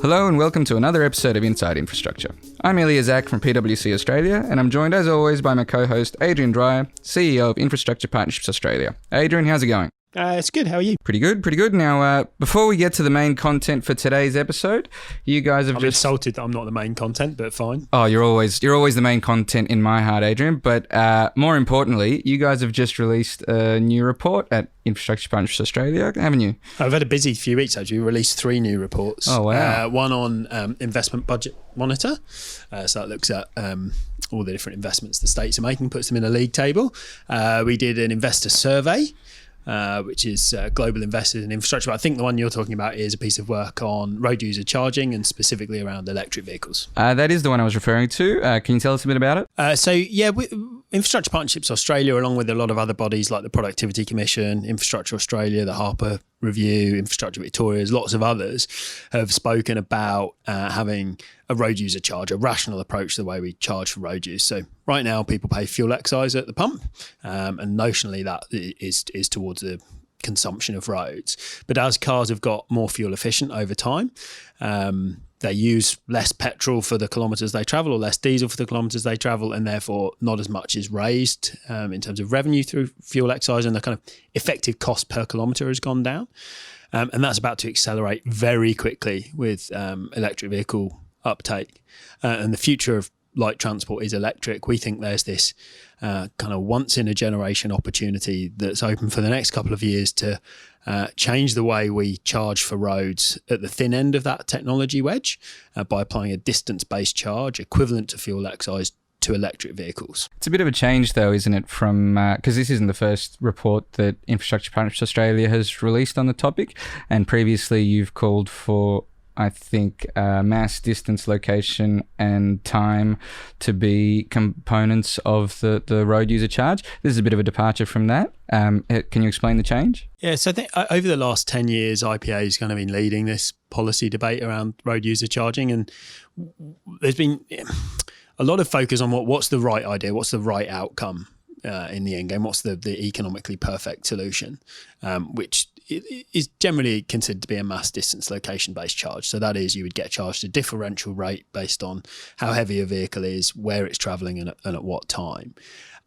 Hello and welcome to another episode of Inside Infrastructure. I'm Ilya from PwC Australia, and I'm joined as always by my co-host Adrian Dreyer, CEO of Infrastructure Partnerships Australia. Adrian, how's it going? It's good. How are you? Pretty good. Now, before we get to the main content for today's episode, you guys have I'm insulted that I'm not the main content, but fine. Oh, you're always the main content in my heart, Adrian. But more importantly, you guys have just released a new report at Infrastructure Partnerships Australia, haven't you? I've had a busy few weeks, actually. We released 3 new reports. Oh, wow. One on investment budget monitor. So that looks at all the different investments the states are making, puts them in a league table. We did an investor survey, which is global investors in infrastructure. But I think the one you're talking about is a piece of work on road user charging and specifically around electric vehicles. That is the one I was referring to. Can you tell us a bit about it? Infrastructure Partnerships Australia, along with a lot of other bodies like the Productivity Commission, Infrastructure Australia, the Harper Review, Infrastructure Victoria, lots of others have spoken about having a road user charge, a rational approach to the way we charge for road use. So right now people pay fuel excise at the pump, and notionally that is towards the consumption of roads. But as cars have got more fuel efficient over time, they use less petrol for the kilometres they travel or less diesel for the kilometres they travel, and therefore not as much is raised in terms of revenue through fuel excise, and the kind of effective cost per kilometre has gone down. And that's about to accelerate very quickly with electric vehicle uptake. And the future of light transport is electric. We think there's this kind of once in a generation opportunity that's open for the next couple of years to change the way we charge for roads at the thin end of that technology wedge by applying a distance-based charge equivalent to fuel excise to electric vehicles. It's a bit of a change though, isn't it, from because this isn't the first report that Infrastructure Partnerships Australia has released on the topic, and previously you've called for, I think, mass, distance, location and time to be components of the road user charge. This is a bit of a departure from that. Can you explain the change? Yeah, so I think over the last 10 years, IPA has kind of been leading this policy debate around road user charging, and there's been a lot of focus on what's the right idea, what's the right outcome in the end game, what's the economically perfect solution, which is generally considered to be a mass distance location based charge. So that is, you would get charged a differential rate based on how heavy a vehicle is, where it's travelling and at what time.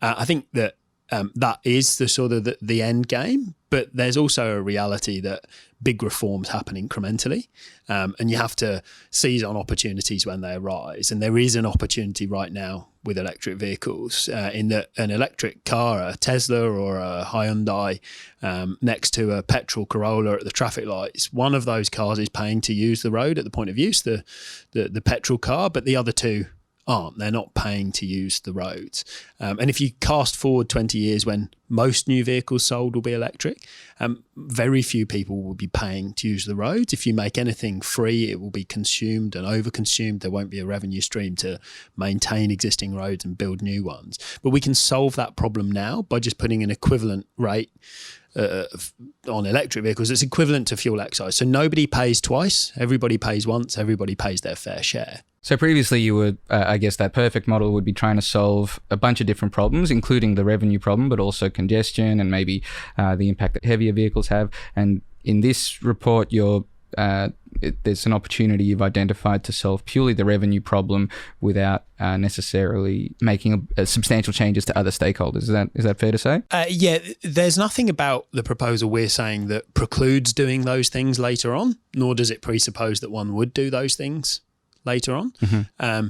I think that that is the sort of the end game, but there's also a reality that big reforms happen incrementally, and you have to seize on opportunities when they arise. And there is an opportunity right now with electric vehicles in that an electric car, a Tesla or a Hyundai, next to a petrol Corolla at the traffic lights, one of those cars is paying to use the road at the point of use, the petrol car, but the other two aren't. They're not paying to use the roads. And if you cast forward 20 years when most new vehicles sold will be electric, very few people will be paying to use the roads. If you make anything free, it will be consumed and overconsumed. There won't be a revenue stream to maintain existing roads and build new ones. But we can solve that problem now by just putting an equivalent rate on electric vehicles that's equivalent to fuel excise. So nobody pays twice. Everybody pays once. Everybody pays their fair share. So previously you would, I guess that perfect model would be trying to solve a bunch of different problems, including the revenue problem, but also congestion and maybe the impact that heavier vehicles have. And in this report, there's an opportunity you've identified to solve purely the revenue problem without necessarily making substantial changes to other stakeholders. Is that fair to say? Yeah, there's nothing about the proposal we're saying that precludes doing those things later on, nor does it presuppose that one would do those things later on. Mm-hmm.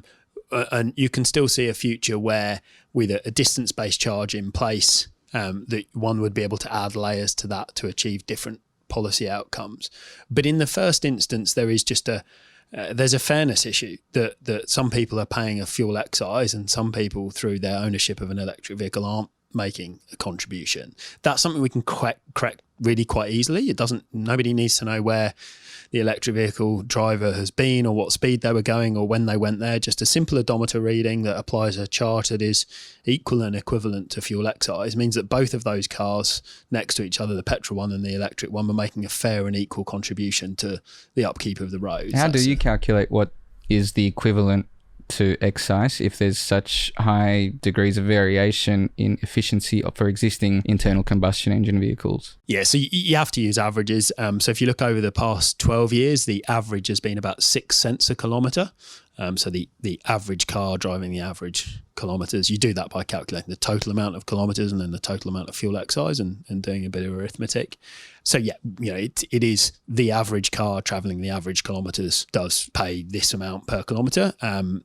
And you can still see a future where with a distance-based charge in place, that one would be able to add layers to that to achieve different policy outcomes. But in the first instance, there is just there's a fairness issue that some people are paying a fuel excise and some people through their ownership of an electric vehicle aren't making a contribution. That's something we can correct really quite easily. Nobody needs to know where the electric vehicle driver has been or what speed they were going or when they went there. Just a simple odometer reading that applies a charge that is equal and equivalent to fuel excise means that both of those cars next to each other, the petrol one and the electric one, were making a fair and equal contribution to the upkeep of the roads. How do you calculate what is the equivalent to excise if there's such high degrees of variation in efficiency for existing internal combustion engine vehicles? Yeah, so you have to use averages. So if you look over the past 12 years, the average has been about 6 cents a kilometre. So the average car driving the average kilometres, you do that by calculating the total amount of kilometres and then the total amount of fuel excise and doing a bit of arithmetic. So yeah, it is the average car travelling the average kilometres does pay this amount per kilometre.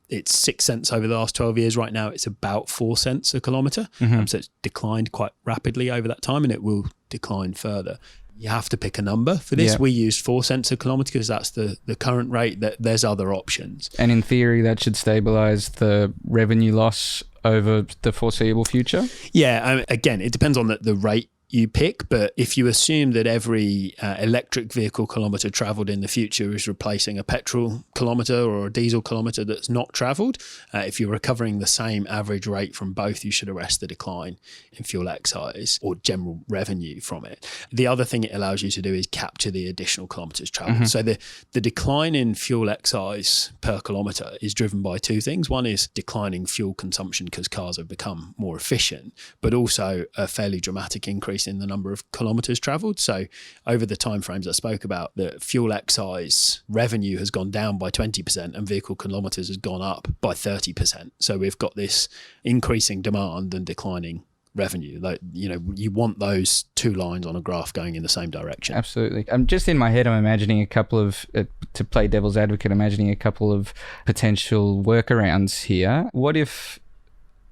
It's 6 cents over the last 12 years. Right now it's about 4 cents a kilometre. So it's declined quite rapidly over that time, and it will decline further. You have to pick a number for this. Yeah. We used 4 cents a kilometre because that's the current rate. There's other options. And in theory, that should stabilise the revenue loss over the foreseeable future? Yeah, again, it depends on the rate you pick, but if you assume that every electric vehicle kilometre travelled in the future is replacing a petrol kilometre or a diesel kilometre that's not travelled, if you're recovering the same average rate from both, you should arrest the decline in fuel excise or general revenue from it. The other thing it allows you to do is capture the additional kilometres travelled. So the decline in fuel excise per kilometre is driven by two things. One is declining fuel consumption because cars have become more efficient, but also a fairly dramatic increase in the number of kilometres travelled. So over the timeframes I spoke about, the fuel excise revenue has gone down by 20% and vehicle kilometres has gone up by 30%. So we've got this increasing demand and declining revenue. You want those two lines on a graph going in the same direction. Absolutely. Just in my head, I'm imagining a couple of, to play devil's advocate, imagining a couple of potential workarounds here. What if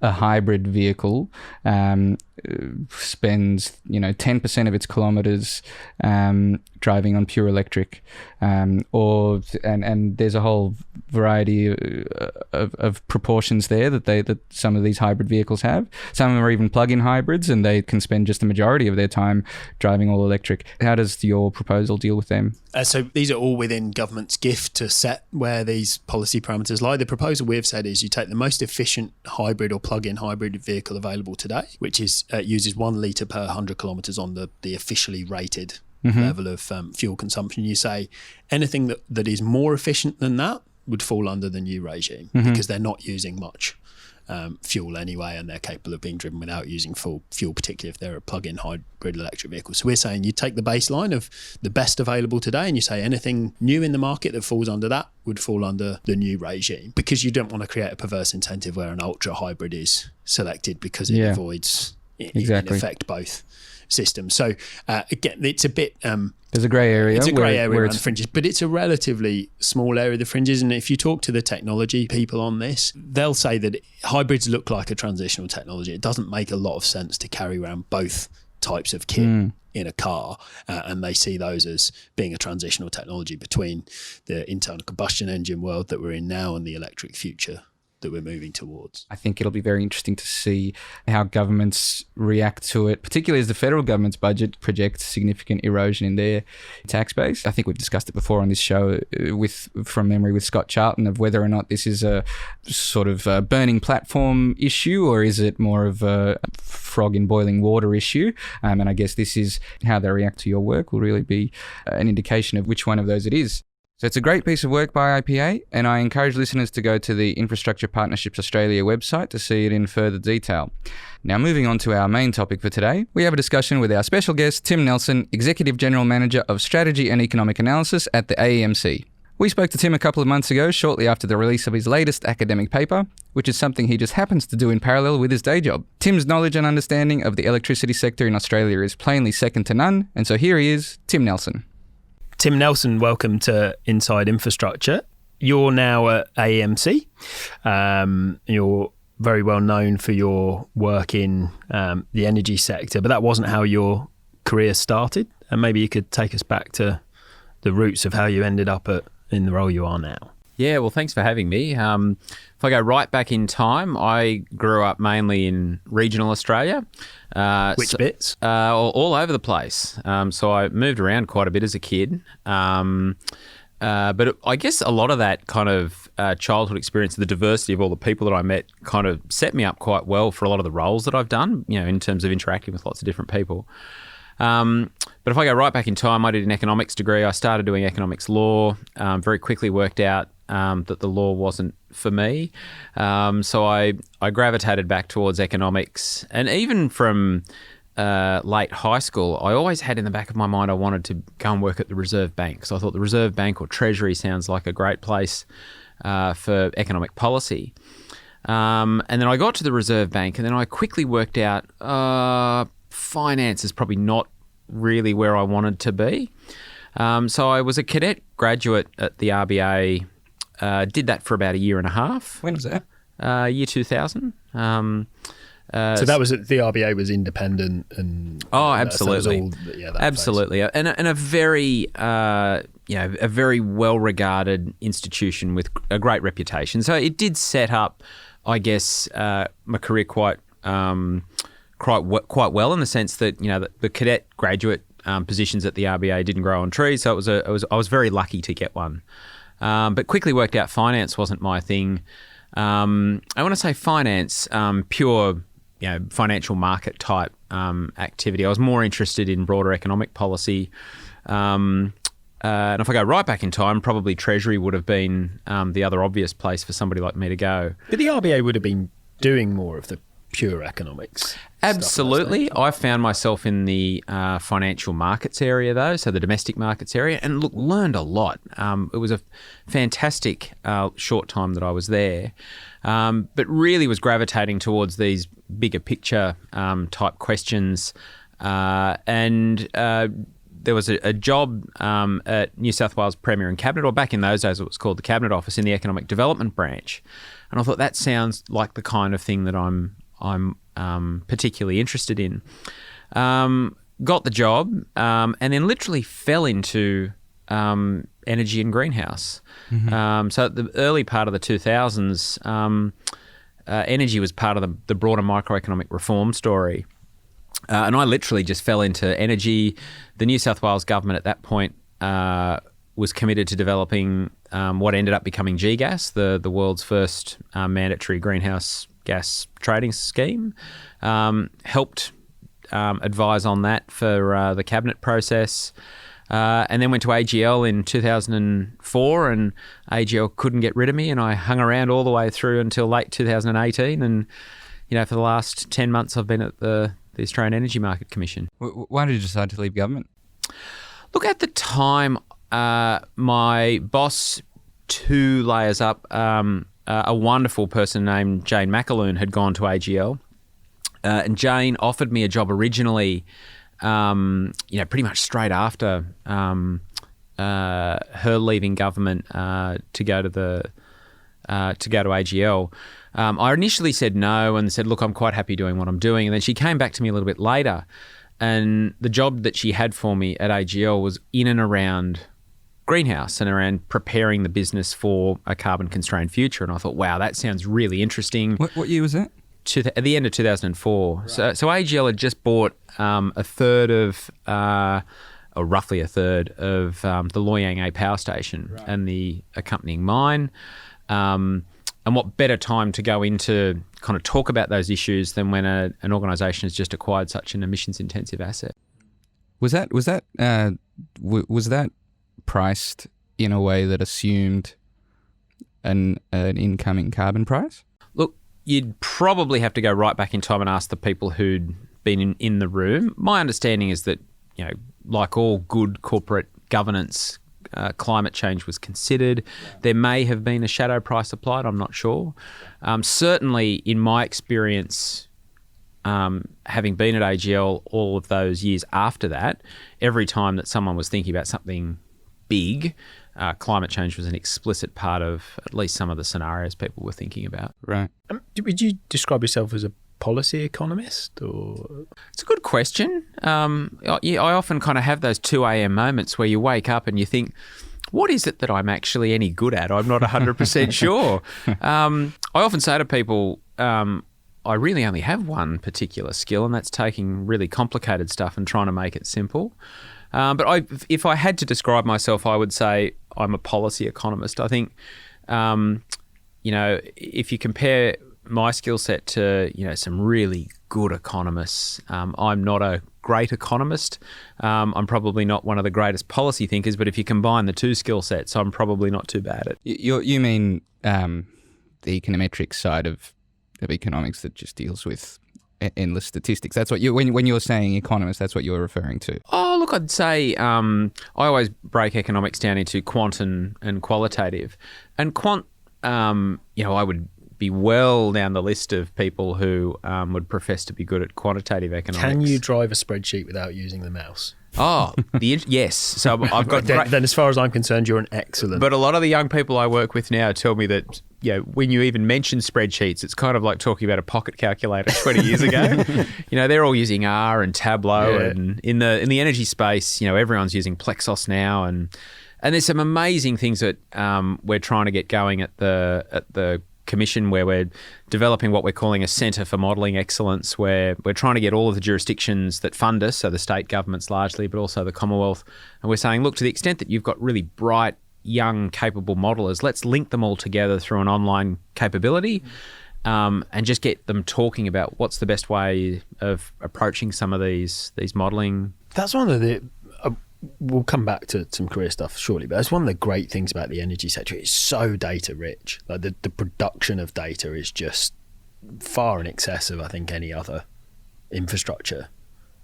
a hybrid vehicle spends 10% of its kilometers driving on pure electric, and there's a whole variety of proportions there that some of these hybrid vehicles have. Some of them are even plug-in hybrids, and they can spend just the majority of their time driving all electric. How does your proposal deal with them? So these are all within government's gift to set where these policy parameters lie. The proposal we've said is you take the most efficient hybrid or plug-in hybrid vehicle available today, which is uses 1 litre per 100 kilometres on the officially rated level of fuel consumption. You say anything that is more efficient than that would fall under the new regime because they're not using much fuel anyway, and they're capable of being driven without using full fuel, particularly if they're a plug-in hybrid electric vehicle. So we're saying you take the baseline of the best available today and you say anything new in the market that falls under that would fall under the new regime, because you don't want to create a perverse incentive where an ultra hybrid is selected because it avoids in effect both systems. So again, it's a bit there's a grey area. It's a grey area around the fringes, but it's a relatively small area of the fringes. And if you talk to the technology people on this, they'll say that hybrids look like a transitional technology. It doesn't make a lot of sense to carry around both types of kit in a car, and they see those as being a transitional technology between the internal combustion engine world that we're in now and the electric future that we're moving towards. I think it'll be very interesting to see how governments react to it, particularly as the federal government's budget projects significant erosion in their tax base. I think we've discussed it before on this show from memory with Scott Charlton, of whether or not this is a sort of a burning platform issue or is it more of a frog in boiling water issue. And I guess this is how they react to your work will really be an indication of which one of those it is. So it's a great piece of work by IPA, and I encourage listeners to go to the Infrastructure Partnerships Australia website to see it in further detail. Now, moving on to our main topic for today, we have a discussion with our special guest, Tim Nelson, Executive General Manager of Strategy and Economic Analysis at the AEMC. We spoke to Tim a couple of months ago, shortly after the release of his latest academic paper, which is something he just happens to do in parallel with his day job. Tim's knowledge and understanding of the electricity sector in Australia is plainly second to none, and so here he is, Tim Nelson. Tim Nelson, welcome to Inside Infrastructure. You're now at AEMC. You're very well known for your work in the energy sector, but that wasn't how your career started. And maybe you could take us back to the roots of how you ended up in the role you are now. Yeah, well, thanks for having me. If I go right back in time, I grew up mainly in regional Australia. Which bits? All over the place. So I moved around quite a bit as a kid. But I guess a lot of that kind of childhood experience, the diversity of all the people that I met kind of set me up quite well for a lot of the roles that I've done, in terms of interacting with lots of different people. But if I go right back in time, I did an economics degree. I started doing economics law, very quickly worked out that the law wasn't for me. So I gravitated back towards economics, and even from late high school, I always had in the back of my mind I wanted to go and work at the Reserve Bank. So I thought the Reserve Bank or Treasury sounds like a great place for economic policy. And then I got to the Reserve Bank, and then I quickly worked out finance is probably not really where I wanted to be. So I was a cadet graduate at the RBA, did that for about a year and a half. When was that? Year 2000. So that was the RBA was independent and absolutely, absolutely, and a very a very well regarded institution with a great reputation. So it did set up, I guess, my career quite well in the sense that the cadet graduate positions at the RBA didn't grow on trees. So I was very lucky to get one, but quickly worked out finance wasn't my thing. I want to say finance, pure financial market type activity. I was more interested in broader economic policy. And if I go right back in time, probably Treasury would have been the other obvious place for somebody like me to go. But the RBA would have been doing more of the pure economics. Absolutely. I found myself in the financial markets area, though, so the domestic markets area, and learned a lot. It was a fantastic short time that I was there, but really was gravitating towards these bigger picture type questions. And there was a job at New South Wales Premier and Cabinet, or back in those days it was called the Cabinet Office, in the Economic Development Branch. And I thought that sounds like the kind of thing that I'm particularly interested in. Got the job, and then literally fell into energy and greenhouse. Mm-hmm. So at the early part of the 2000s, energy was part of the broader microeconomic reform story. And I literally just fell into energy. The New South Wales government at that point was committed to developing what ended up becoming GGAS, the world's first mandatory greenhouse gas trading scheme. Helped advise on that for the cabinet process. And then went to AGL in 2004, and AGL couldn't get rid of me, and I hung around all the way through until late 2018. And, for the last 10 months I've been at the Australian Energy Market Commission. Why did you decide to leave government? Look, at the time, my boss, 2 layers up, a wonderful person named Jane McAloon had gone to AGL. And Jane offered me a job originally, pretty much straight after her leaving government to go to AGL. I initially said no and said, look, I'm quite happy doing what I'm doing. And then she came back to me a little bit later, and the job that she had for me at AGL was in and around greenhouse and around preparing the business for a carbon-constrained future. And I thought, wow, that sounds really interesting. What year was that? At the end of 2004. Right. So AGL had just bought roughly a third of the Loy Yang A power station, right, and the accompanying mine. And what better time to go into kind of talk about those issues than when an organisation has just acquired such an emissions-intensive asset? Was that priced in a way that assumed an incoming carbon price? Look, you'd probably have to go right back in time and ask the people who'd been in the room. My understanding is that, like all good corporate governance, climate change was considered. Yeah. There may have been a shadow price applied, I'm not sure. Certainly, in my experience, having been at AGL all of those years after that, every time that someone was thinking about something big, climate change was an explicit part of at least some of the scenarios people were thinking about. Right. Would you describe yourself as a policy economist, or? It's a good question. I often kind of have those 2 a.m. moments where you wake up and you think, what is it that I'm actually any good at? I'm not 100% sure. I often say to people, I really only have one particular skill, and that's taking really complicated stuff and trying to make it simple. But if I had to describe myself, I would say I'm a policy economist. I think, if you compare my skill set to, some really good economists, I'm not a great economist. I'm probably not one of the greatest policy thinkers, but if you combine the two skill sets, I'm probably not too bad at it. You mean the econometric side of economics that just deals with endless statistics. That's what when you're saying economist, that's what you're referring to. Oh, look, I'd say I always break economics down into quant and qualitative. And quant, I would be well down the list of people who would profess to be good at quantitative economics. Can you drive a spreadsheet without using the mouse? Oh, yes. So I've got then as far as I'm concerned, you're an excellent. But a lot of the young people I work with now tell me that when you even mention spreadsheets, it's kind of like talking about a pocket calculator 20 years ago. They're all using R and Tableau, and in the energy space, everyone's using Plexos now, and there's some amazing things that we're trying to get going at the Commission, where we're developing what we're calling a Centre for Modelling Excellence, where we're trying to get all of the jurisdictions that fund us, so the state governments largely, but also the Commonwealth, and we're saying, look, to the extent that you've got really bright, young, capable modelers, let's link them all together through an online capability, and just get them talking about what's the best way of approaching some of these modelling. That's one of the... we'll come back to some career stuff shortly, but that's one of the great things about the energy sector. It's so data rich. Like the production of data is just far in excess of, I think, any other infrastructure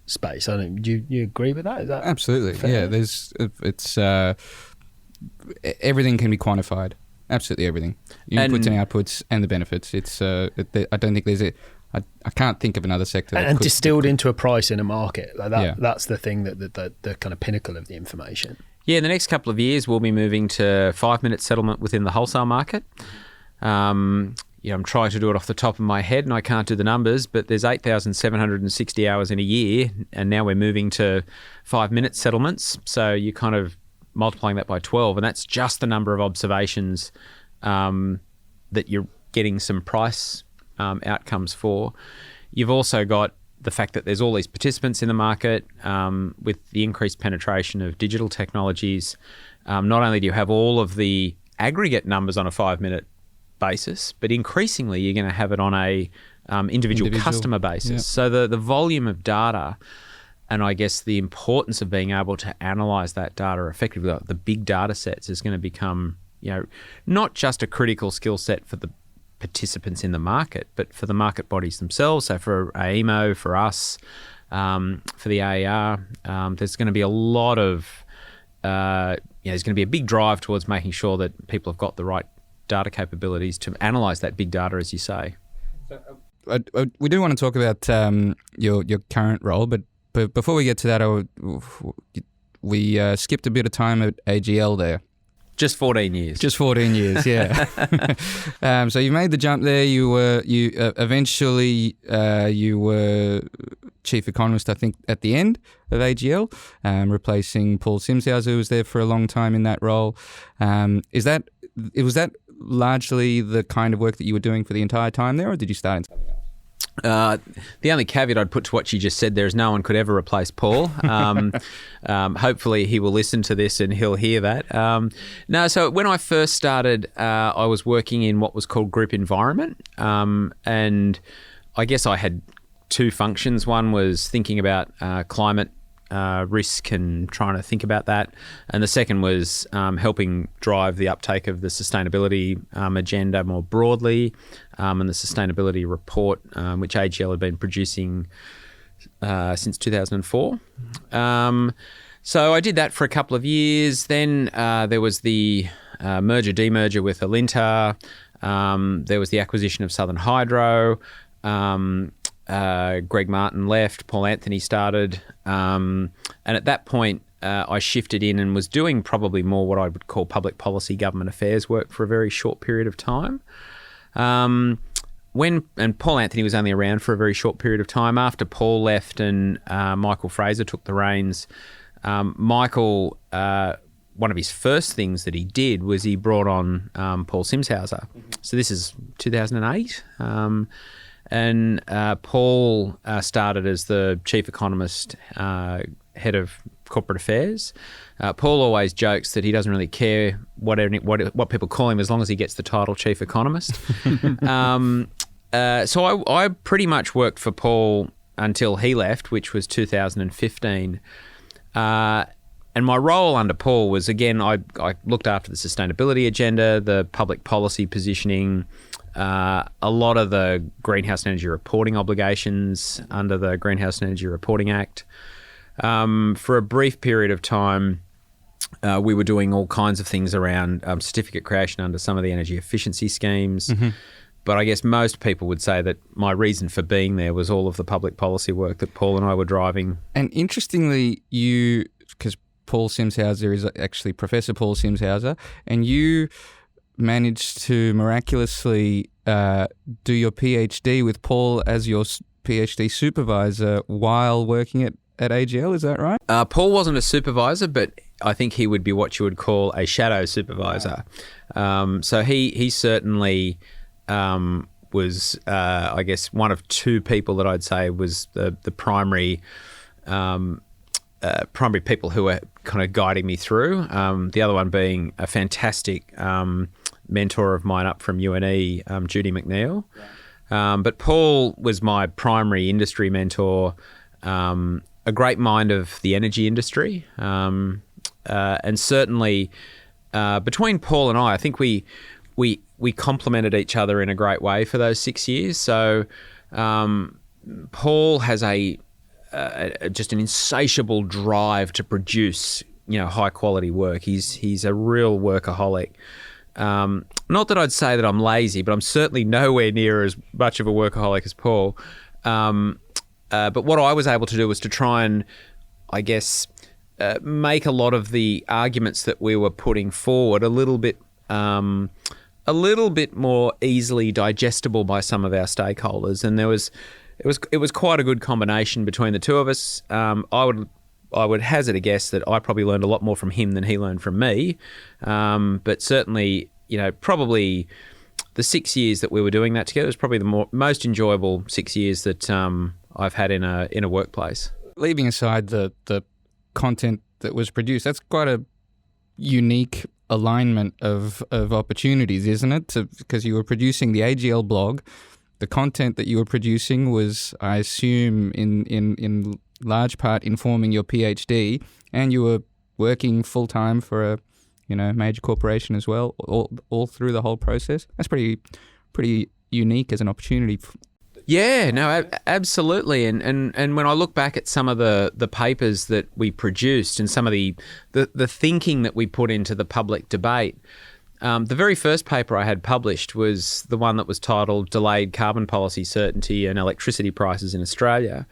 space. I don't. Do you agree with that? Is that absolutely fair? Yeah? Everything can be quantified. Absolutely everything. Inputs and outputs and the benefits. I don't think there's I can't think of another sector. And distilled into a price in a market. Like that, That's the thing that the kind of pinnacle of the information. Yeah, in the next couple of years, we'll be moving to 5-minute settlement within the wholesale market. I'm trying to do it off the top of my head, and I can't do the numbers, but there's 8,760 hours in a year, and now we're moving to 5-minute settlements. So you're kind of multiplying that by 12, and that's just the number of observations that you're getting some price outcomes for. You've also got the fact that there's all these participants in the market with the increased penetration of digital technologies. Not only do you have all of the aggregate numbers on a 5-minute basis, but increasingly you're going to have it on a individual customer basis. Yeah. So the volume of data, and I guess the importance of being able to analyse that data effectively, like the big data sets, is going to become not just a critical skill set for the participants in the market, but for the market bodies themselves. So for AEMO, for us, for the AER, there's going to be a lot of, there's going to be a big drive towards making sure that people have got the right data capabilities to analyse that big data, as you say. So, we do want to talk about your current role, but before we get to that, we skipped a bit of time at AGL there. Just 14 years. Just 14 years, yeah. So you made the jump there. Eventually you were chief economist, I think, at the end of AGL, replacing Paul Simshauser, who was there for a long time in that role. Was that largely the kind of work that you were doing for the entire time there, or did you start in something else? The only caveat I'd put to what you just said there is no one could ever replace Paul. Hopefully he will listen to this and he'll hear that. So when I first started, I was working in what was called group environment. And I guess I had two functions. One was thinking about climate risk and trying to think about that. And the second was helping drive the uptake of the sustainability agenda more broadly, and the sustainability report, which AGL had been producing since 2004. So I did that for a couple of years. Then there was the demerger with Alinta. There was the acquisition of Southern Hydro. Greg Martin left, Paul Anthony started, and at that point I shifted in and was doing probably more what I would call public policy government affairs work for a very short period of time. And Paul Anthony was only around for a very short period of time. After Paul left and Michael Fraser took the reins, Michael, one of his first things that he did was he brought on Paul Simshauser. So this is 2008. And Paul started as the chief economist, head of corporate affairs. Paul always jokes that he doesn't really care what people call him as long as he gets the title chief economist. So I pretty much worked for Paul until he left, which was 2015. And my role under Paul was, again, I looked after the sustainability agenda, the public policy positioning, a lot of the greenhouse energy reporting obligations under the Greenhouse Energy Reporting Act. For a brief period of time, we were doing all kinds of things around certificate creation under some of the energy efficiency schemes. Mm-hmm. But I guess most people would say that my reason for being there was all of the public policy work that Paul and I were driving. And interestingly, because Paul Simshauser is actually Professor Paul Simshauser, and you managed to miraculously do your PhD with Paul as your PhD supervisor while working at AGL, is that right? Paul wasn't a supervisor, but I think he would be what you would call a shadow supervisor. So he certainly was, I guess, one of two people that I'd say was the primary people who were kind of guiding me through. The other one being a fantastic mentor of mine up from UNE, Judy McNeil. But Paul was my primary industry mentor, a great mind of the energy industry. And certainly between Paul and I think we complemented each other in a great way for those 6 years. So Paul has just an insatiable drive to produce, high quality work. He's a real workaholic. Not that I'd say that I'm lazy, but I'm certainly nowhere near as much of a workaholic as Paul. But what I was able to do was to try and, I guess, make a lot of the arguments that we were putting forward a little bit more easily digestible by some of our stakeholders, and it was quite a good combination between the two of us. I would hazard a guess that I probably learned a lot more from him than he learned from me, but certainly, probably the 6 years that we were doing that together was probably the most enjoyable 6 years that I've had in a workplace. Leaving aside the content that was produced, that's quite a unique alignment of opportunities, isn't it? Because you were producing the AGL blog. The content that you were producing was, I assume, in large part informing your PhD, and you were working full time for a major corporation as well, all through the whole process. That's pretty unique as an opportunity. Yeah, no, absolutely. And when I look back at some of the papers that we produced and some of the thinking that we put into the public debate, the very first paper I had published was the one that was titled Delayed Carbon Policy Certainty and Electricity Prices in Australia.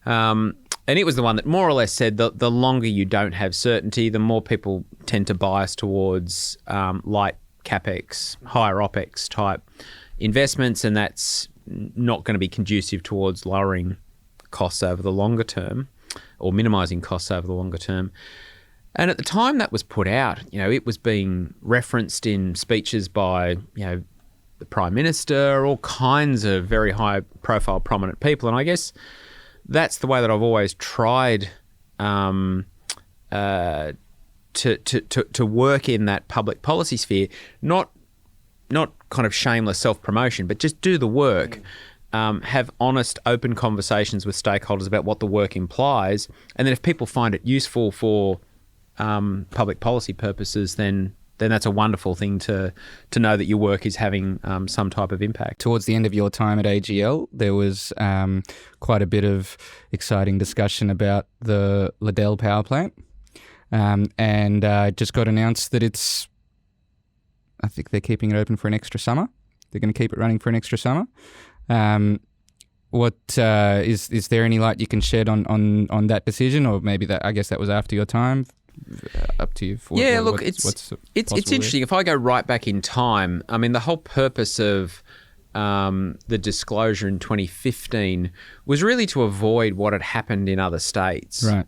And it was the one that more or less said that the longer you don't have certainty, the more people tend to bias towards light CapEx, higher OpEx type investments, and that's not going to be conducive towards lowering costs over the longer term or minimising costs over the longer term. And at the time that was put out, it was being referenced in speeches by, the Prime Minister, all kinds of very high profile prominent people. And I guess that's the way that I've always tried to work in that public policy sphere, not kind of shameless self-promotion, but just do the work, have honest, open conversations with stakeholders about what the work implies. And then if people find it useful for public policy purposes, then that's a wonderful thing to know that your work is having some type of impact. Towards the end of your time at AGL, there was quite a bit of exciting discussion about the Liddell power plant. And just got announced that I think they're keeping it open for an extra summer. They're going to keep it running for an extra summer. Is there any light you can shed on that decision, or maybe that, I guess that was after your time? Up to you. It's interesting. If I go right back in time, I mean, the whole purpose of the disclosure in 2015 was really to avoid what had happened in other states. Right.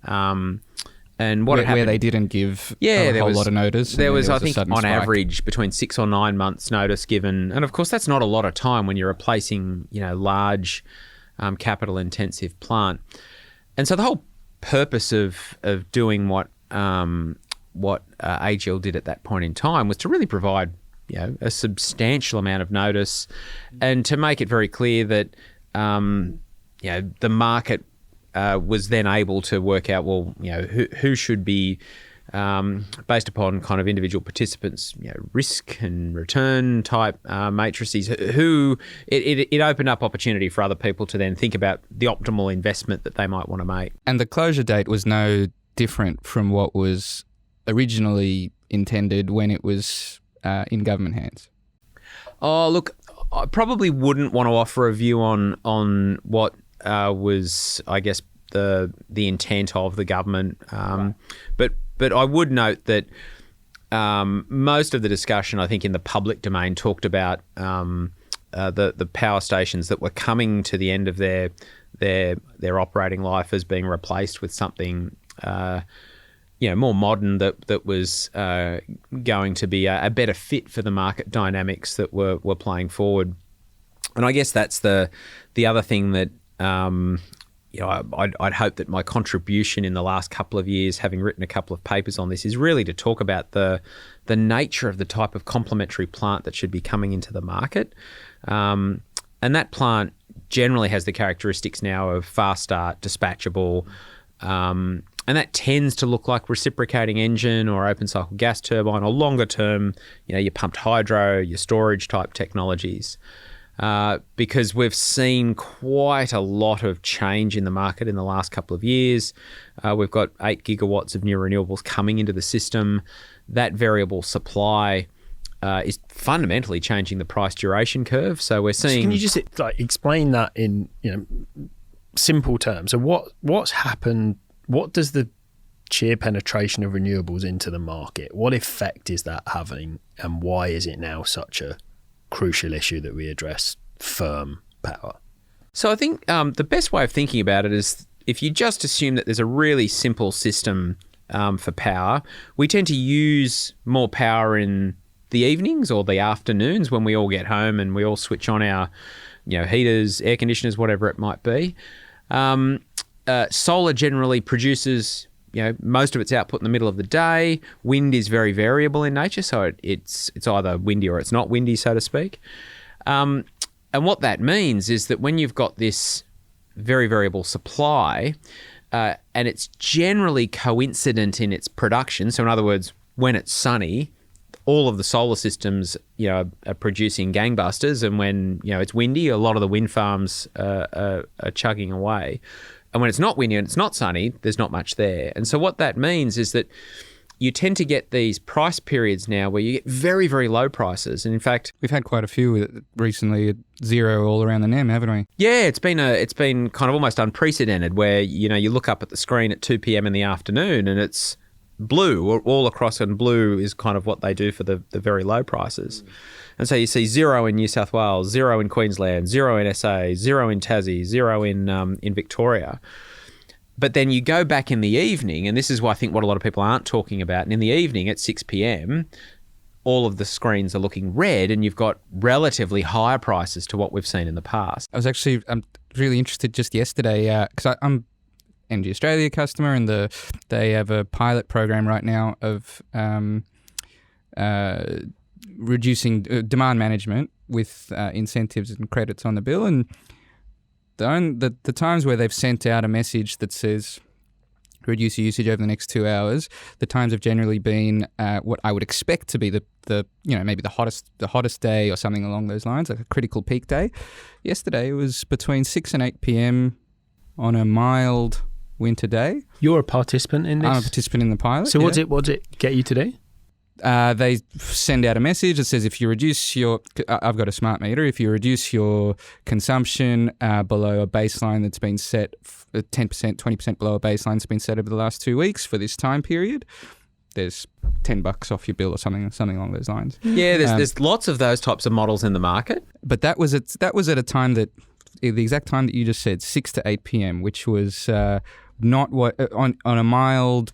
And what where they didn't give a whole lot of notice. There was I think, on average, between 6 or 9 months notice given. And of course, that's not a lot of time when you're replacing, large capital-intensive plant. And so the whole purpose of doing what AGL did at that point in time was to really provide, a substantial amount of notice, and to make it very clear that, the market was then able to work out, who should be based upon kind of individual participants, risk and return type matrices. It opened up opportunity for other people to then think about the optimal investment that they might want to make. And the closure date was no different from what was originally intended when it was in government hands. Oh, look, I probably wouldn't want to offer a view on what was, I guess, the intent of the government. But I would note that most of the discussion, I think, in the public domain talked about the power stations that were coming to the end of their operating life as being replaced with something more modern that was going to be a better fit for the market dynamics that were playing forward. And I guess that's the other thing that I'd hope that my contribution in the last couple of years, having written a couple of papers on this, is really to talk about the nature of the type of complementary plant that should be coming into the market. And that plant generally has the characteristics now of fast start, dispatchable, and that tends to look like reciprocating engine or open cycle gas turbine, or longer term, your pumped hydro, your storage type technologies. Because we've seen quite a lot of change in the market in the last couple of years. We've got 8 gigawatts of new renewables coming into the system. That variable supply is fundamentally changing the price duration curve. So we're seeing... So can you just explain that in simple terms? So what's happened? What does the sheer penetration of renewables into the market, what effect is that having, and why is it now such a crucial issue that we address firm power? So I think the best way of thinking about it is if you just assume that there's a really simple system for power, we tend to use more power in the evenings or the afternoons when we all get home and we all switch on our heaters, air conditioners, whatever it might be. Solar generally produces most of its output in the middle of the day. Wind is very variable in nature, so it's either windy or it's not windy, so to speak. And what that means is that when you've got this very variable supply, and it's generally coincident in its production, so in other words, when it's sunny, all of the solar systems are producing gangbusters, and when it's windy, a lot of the wind farms are chugging away. And when it's not windy and it's not sunny, there's not much there. And so what that means is that you tend to get these price periods now where you get very, very low prices. And in fact, we've had quite a few recently at zero all around the NEM, haven't we? Yeah, it's been kind of almost unprecedented where, you look up at the screen at 2 p.m. in the afternoon and it's blue all across, and blue is kind of what they do for the very low prices. And so you see zero in New South Wales, zero in Queensland, zero in SA, zero in Tassie, zero in Victoria. But then you go back in the evening, and this is what I think what a lot of people aren't talking about. And in the evening at 6 p.m, all of the screens are looking red, and you've got relatively higher prices to what we've seen in the past. I'm really interested just yesterday because I'm Energy Australia customer, and they have a pilot program right now of reducing demand management with incentives and credits on the bill. And the times where they've sent out a message that says reduce your usage over the next 2 hours, the times have generally been what I would expect to be the maybe the hottest day or something along those lines, like a critical peak day. Yesterday it was between 6 and 8 p.m. on a mild winter day. You're a participant in this? I'm a participant in the pilot. So what did it get you today? They send out a message that says if you reduce your... I've got a smart meter. If you reduce your consumption below a baseline that's been set 10%, 20% below a baseline that's been set over the last 2 weeks for this time period, there's $10 off your bill or something along those lines. Yeah, there's lots of those types of models in the market. But that was at a time that... the exact time that you just said, 6 to 8 p.m, which was not what... on a mild...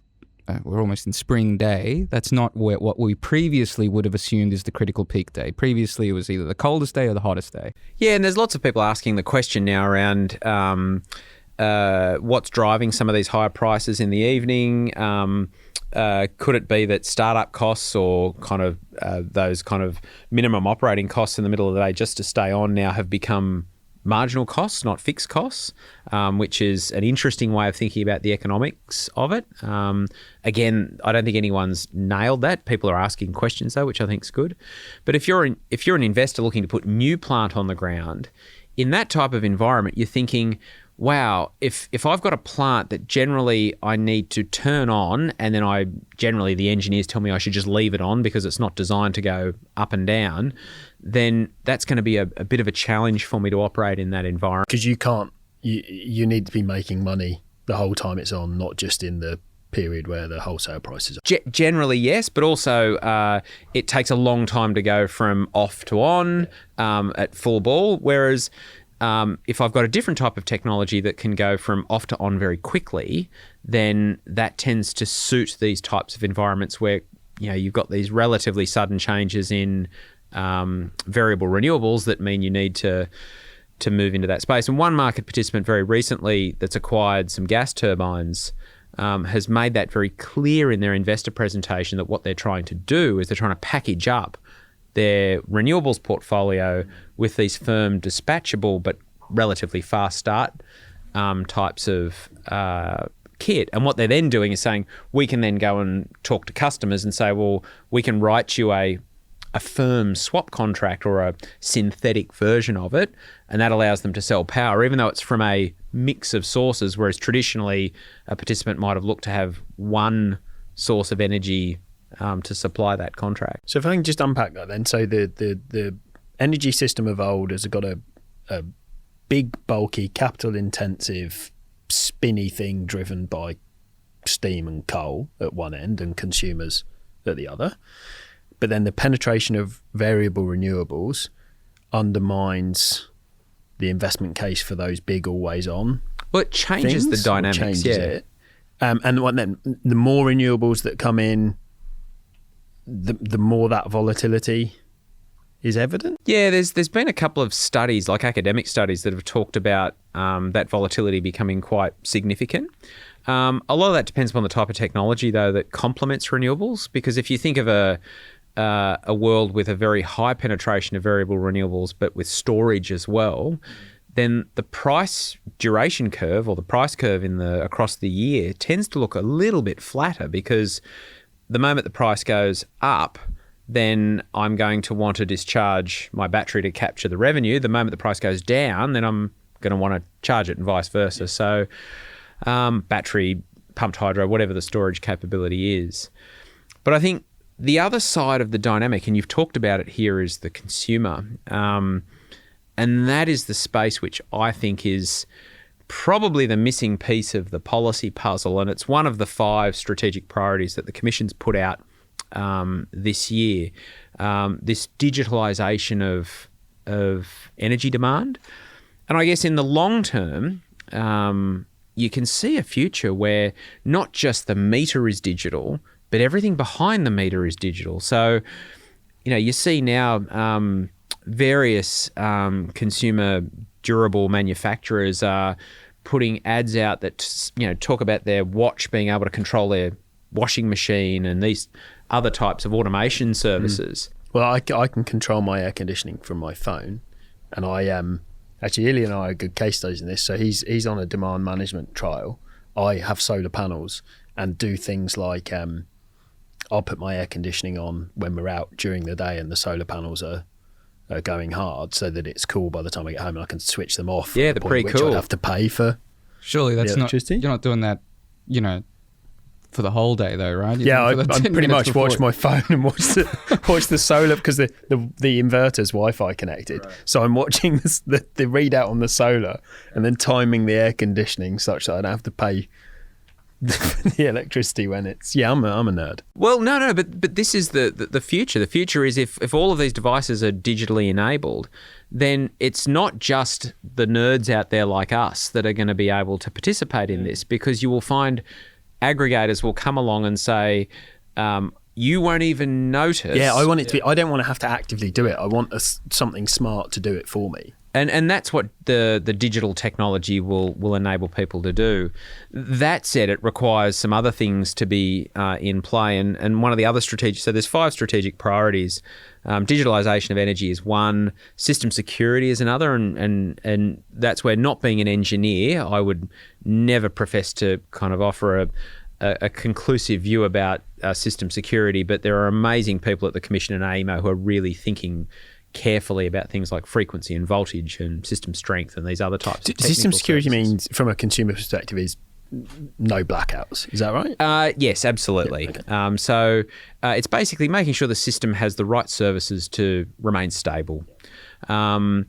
we're almost in spring day. That's not what we previously would have assumed is the critical peak day. Previously, it was either the coldest day or the hottest day. Yeah, and there's lots of people asking the question now around what's driving some of these higher prices in the evening. Could it be that startup costs or kind of those kind of minimum operating costs in the middle of the day just to stay on now have become marginal costs, not fixed costs, which is an interesting way of thinking about the economics of it. Again, I don't think anyone's nailed that. People are asking questions though, which I think is good. But if you're an investor looking to put new plant on the ground, in that type of environment, you're thinking, wow, if I've got a plant that generally I need to turn on, and then the engineers tell me I should just leave it on because it's not designed to go up and down, then that's going to be a bit of a challenge for me to operate in that environment. Because you need to be making money the whole time it's on, not just in the period where the wholesale prices are. Generally, yes, but also it takes a long time to go from off to on at full ball, whereas if I've got a different type of technology that can go from off to on very quickly, then that tends to suit these types of environments where you've got these relatively sudden changes in variable renewables that mean you need to move into that space. And one market participant very recently that's acquired some gas turbines has made that very clear in their investor presentation that what they're trying to do is they're trying to package up their renewables portfolio with these firm dispatchable but relatively fast start types of kit. And what they're then doing is saying, we can then go and talk to customers and say, well, we can write you a firm swap contract or a synthetic version of it, and that allows them to sell power, even though it's from a mix of sources, whereas traditionally a participant might have looked to have one source of energy to supply that contract. So if I can just unpack that then. So the energy system of old has got a big, bulky, capital-intensive, spinny thing driven by steam and coal at one end and consumers at the other. But then the penetration of variable renewables undermines the investment case for those big always-on. Well, it changes the dynamics, it. And what then? The more renewables that come in, the more that volatility is evident. Yeah, there's been a couple of studies, like academic studies, that have talked about that volatility becoming quite significant. A lot of that depends upon the type of technology, though, that complements renewables. Because if you think of a world with a very high penetration of variable renewables, but with storage as well, then the price duration curve or the price curve across the year tends to look a little bit flatter, because the moment the price goes up, then I'm going to want to discharge my battery to capture the revenue. The moment the price goes down, then I'm going to want to charge it, and vice versa. So battery, pumped hydro, whatever the storage capability is. But I think the other side of the dynamic, and you've talked about it here, is the consumer. And that is the space which I think is probably the missing piece of the policy puzzle. And it's one of the 5 strategic priorities that the Commission's put out this year, this digitalisation of energy demand. And I guess in the long term, you can see a future where not just the meter is digital, but everything behind the meter is digital. So, you see now various consumer durable manufacturers are putting ads out that, talk about their watch being able to control their washing machine and these other types of automation services. Well, I can control my air conditioning from my phone, and actually Ilya and I are good case studies in this. So he's on a demand management trial. I have solar panels and do things like I'll put my air conditioning on when we're out during the day and the solar panels are going hard, so that it's cool by the time I get home and I can switch them off. Yeah, they're pretty cool. I'd have to pay for. Surely that's not. Electricity? You're not doing that, for the whole day though, right? I pretty much watch my phone and watch the solar, because the inverter's Wi-Fi connected. Right. So I'm watching the readout on the solar and then timing the air conditioning such that I don't have to pay the electricity when it's. I'm a nerd. Well, no, but this is the future. The future is if all of these devices are digitally enabled, then it's not just the nerds out there like us that are going to be able to participate in this, because you will find aggregators will come along and say, you won't even notice. Yeah, I want it to be. I don't want to have to actively do it. I want something smart to do it for me. And that's what the digital technology will enable people to do. That said, it requires some other things to be in play. And one of the other strategic, so there's 5 strategic priorities. Digitalisation of energy is one, system security is another, and that's where, not being an engineer, I would never profess to kind of offer a conclusive view about system security, but there are amazing people at the Commission and AEMO who are really thinking carefully about things like frequency and voltage and system strength and these other types of technical System security services. means, from a consumer perspective, is no blackouts. Is that right? Yes, absolutely. Yeah, okay. So it's basically making sure the system has the right services to remain stable. But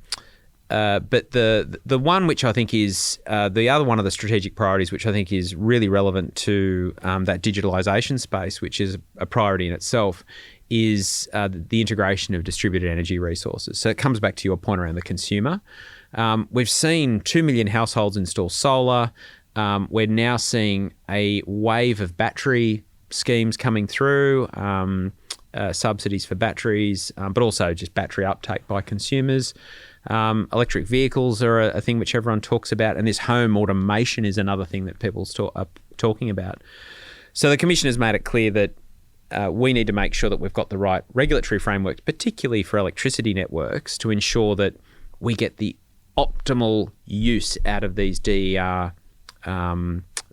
the one which I think is the other one of the strategic priorities, which I think is really relevant to that digitalisation space, which is a priority in itself, is the integration of distributed energy resources. So it comes back to your point around the consumer. We've seen 2 million households install solar. We're now seeing a wave of battery schemes coming through, subsidies for batteries, but also just battery uptake by consumers. Electric vehicles are a thing which everyone talks about, and this home automation is another thing that people are talking about. So the Commission has made it clear that we need to make sure that we've got the right regulatory frameworks, particularly for electricity networks, to ensure that we get the optimal use out of these DER,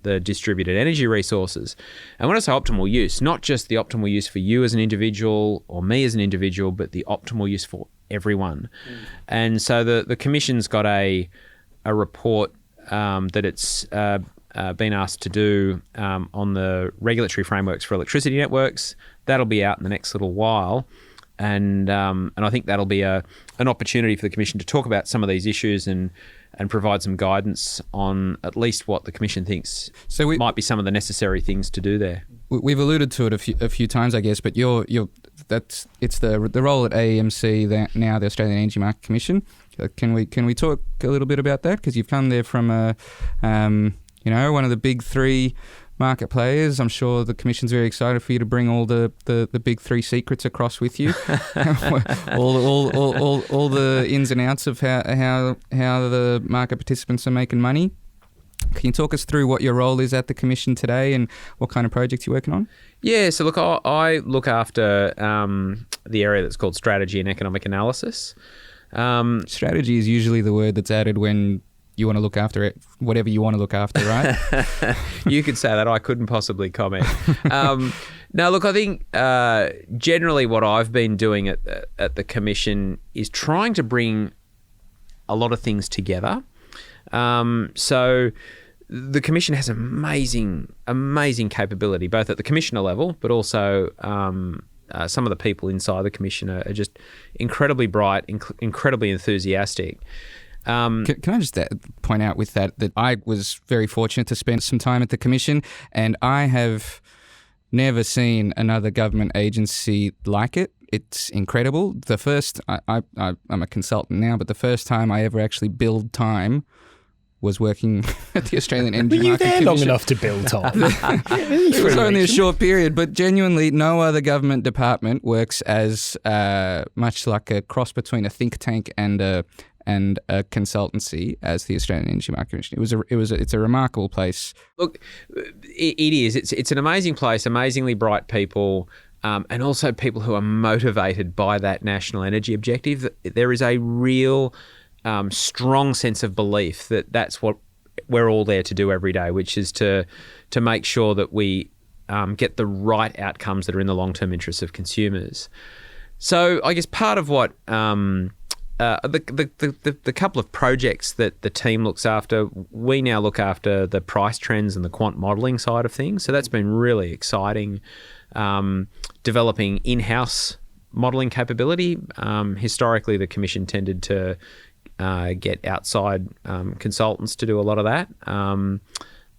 the distributed energy resources. And when I say optimal use, not just the optimal use for you as an individual or me as an individual, but the optimal use for everyone. And so the Commission's got a report that it's been asked to do on the regulatory frameworks for electricity networks. That'll be out in the next little while. And I think that'll be an opportunity for the Commission to talk about some of these issues and provide some guidance on at least what the Commission thinks might be some of the necessary things to do there. We've alluded to it a few times, I guess, but it's the role at AEMC that now, the Australian Energy Market Commission. Can we talk a little bit about that? Because you've come there from one of the big 3 market players. I'm sure the Commission's very excited for you to bring all the big 3 secrets across with you, all the ins and outs of how the market participants are making money. Can you talk us through what your role is at the Commission today and what kind of projects you're working on? Yeah, so look, I look after the area that's called strategy and economic analysis. Strategy is usually the word that's added when you want to look after it, whatever you want to look after, right? You could say that. I couldn't possibly comment. No, look, I think generally what I've been doing at the Commission is trying to bring a lot of things together. So the Commission has amazing capability, both at the Commissioner level, but also some of the people inside the Commission are just incredibly bright, incredibly enthusiastic. Can I just point out with that I was very fortunate to spend some time at the Commission, and I have never seen another government agency like it. It's incredible. The first, I'm a consultant now, but the first time I ever actually billed time was working at the Australian Energy Market Commission. Were you there long enough to build time? It was only a short period, but genuinely no other government department works as much like a cross between a think tank and a consultancy as the Australian Energy Market Commission. It's a remarkable place. Look, it is. It's an amazing place, amazingly bright people, and also people who are motivated by that national energy objective. There is a real strong sense of belief that that's what we're all there to do every day, which is to make sure that we get the right outcomes that are in the long-term interests of consumers. So I guess part of what the couple of projects that the team looks after, we now look after the price trends and the quant modelling side of things. So that's been really exciting, developing in-house modelling capability. Historically, the Commission tended to get outside consultants to do a lot of that.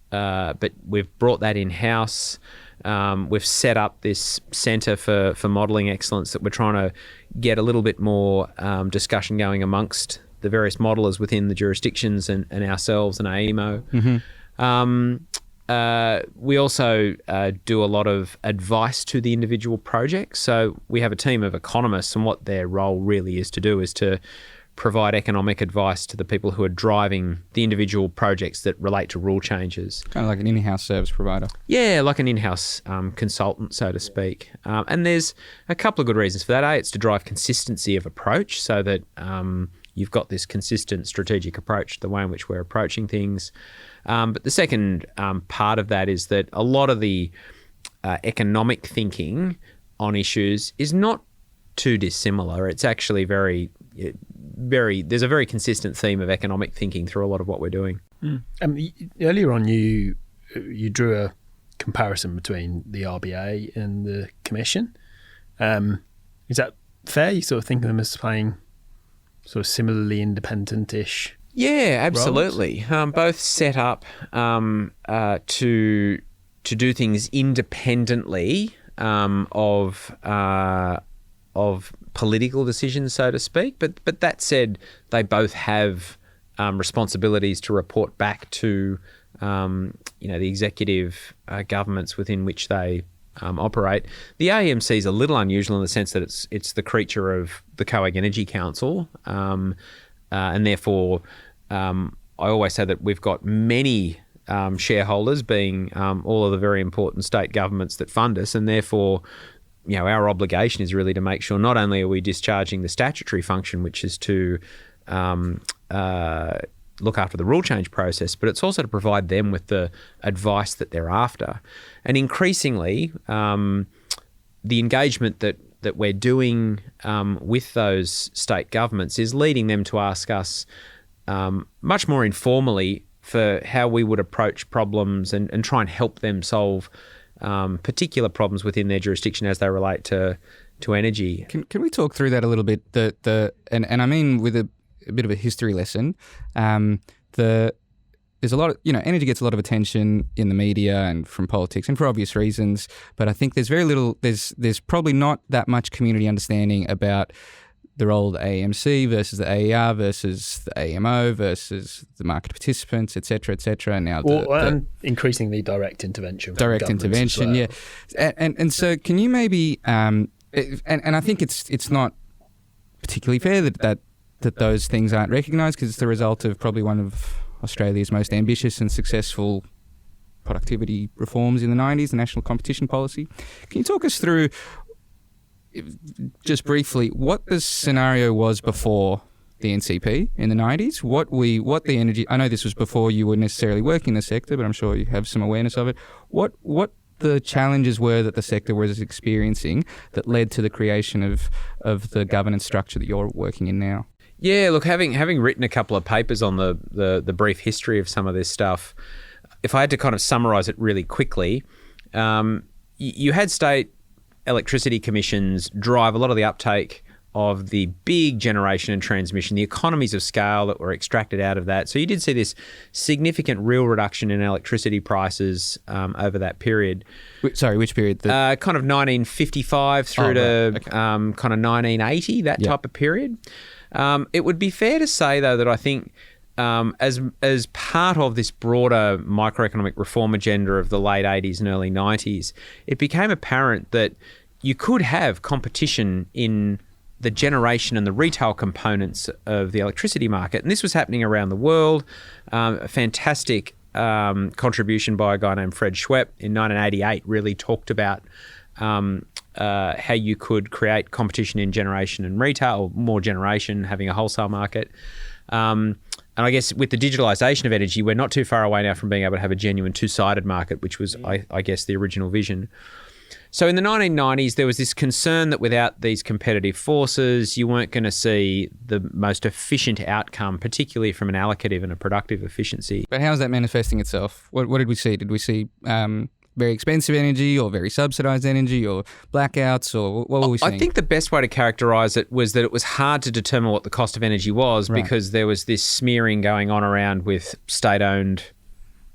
But we've brought that in-house. We've set up this centre for modelling excellence that we're trying to get a little bit more discussion going amongst the various modellers within the jurisdictions and ourselves and AEMO. Mm-hmm. We also do a lot of advice to the individual projects. So we have a team of economists, and what their role really is to do is to provide economic advice to the people who are driving the individual projects that relate to rule changes. Kind of like an in-house service provider. Yeah, like an in-house consultant, so to speak. And there's a couple of good reasons for that. A, it's to drive consistency of approach so that you've got this consistent strategic approach to the way in which we're approaching things. But the second part of that is that a lot of the economic thinking on issues is not too dissimilar. It's actually there's a very consistent theme of economic thinking through a lot of what we're doing. Earlier on, you drew a comparison between the RBA and the Commission. Is that fair? You sort of think of them as playing sort of similarly independent-ish? Yeah, absolutely. Both set up to do things independently of political decisions, so to speak. But that said, they both have responsibilities to report back to the executive governments within which they operate. The AEMC is a little unusual in the sense that it's the creature of the COAG Energy Council, and therefore I always say that we've got many shareholders, being all of the very important state governments that fund us, and therefore our obligation is really to make sure not only are we discharging the statutory function, which is to look after the rule change process, but it's also to provide them with the advice that they're after. And increasingly, the engagement that we're doing with those state governments is leading them to ask us much more informally for how we would approach problems and try and help them solve particular problems within their jurisdiction as they relate to energy. Can we talk through that a little bit? And I mean with a bit of a history lesson. There's a lot of, energy gets a lot of attention in the media and from politics, and for obvious reasons, but I think there's very little, there's probably not that much community understanding about the role of the AEMC versus the AER versus the AMO versus the market participants, et cetera, and now and increasingly direct intervention. Direct intervention, well. Yeah. And so can you maybe, and I think it's not particularly fair that those things aren't recognised, because it's the result of probably one of Australia's most ambitious and successful productivity reforms in the 90s, the National Competition Policy. Can you talk us through, just briefly, what the scenario was before the NCP in the 90s? What the energy... I know this was before you were necessarily working in the sector, but I'm sure you have some awareness of it. What the challenges were that the sector was experiencing that led to the creation of the governance structure that you're working in now? Yeah, look, having written a couple of papers on the brief history of some of this stuff, if I had to kind of summarise it really quickly, you had state electricity commissions drive a lot of the uptake of the big generation and transmission, the economies of scale that were extracted out of that. So you did see this significant real reduction in electricity prices over that period. Sorry, which period? Kind of 1955 through to kind of 1980, that type of period. It would be fair to say, though, that I think as part of this broader microeconomic reform agenda of the late 80s and early 90s, it became apparent that you could have competition in the generation and the retail components of the electricity market. And this was happening around the world. A fantastic contribution by a guy named Fred Schwepp in 1988 really talked about how you could create competition in generation and retail, or more generation, having a wholesale market. And I guess with the digitalisation of energy, we're not too far away now from being able to have a genuine two-sided market, which was, I guess, the original vision. So in the 1990s, there was this concern that without these competitive forces, you weren't going to see the most efficient outcome, particularly from an allocative and a productive efficiency. But how's that manifesting itself? What did we see? Did we see very expensive energy or very subsidised energy or blackouts, or what were we seeing? I think the best way to characterise it was that it was hard to determine what the cost of energy was, because there was this smearing going on around with state-owned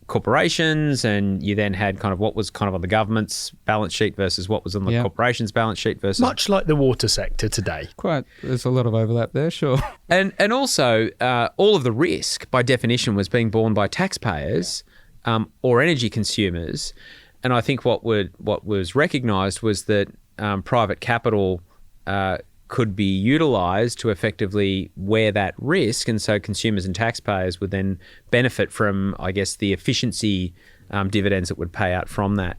corporations, and you then had kind of what was kind of on the government's balance sheet versus what was on the corporation's balance sheet versus... Much like the water sector today. Quite. There's a lot of overlap there, sure. And also, all of the risk, by definition, was being borne by taxpayers or energy consumers. And I think what was recognised was that private capital could be utilised to effectively wear that risk, and so consumers and taxpayers would then benefit from, I guess, the efficiency dividends that would pay out from that.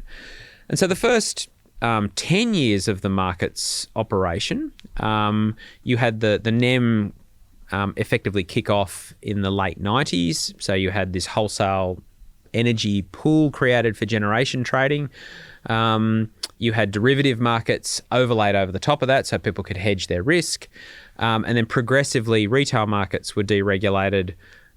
And so the first 10 years of the market's operation, you had the NEM effectively kick off in the late 90s. So you had this wholesale energy pool created for generation trading. You had derivative markets overlaid over the top of that so people could hedge their risk. And then progressively, retail markets were deregulated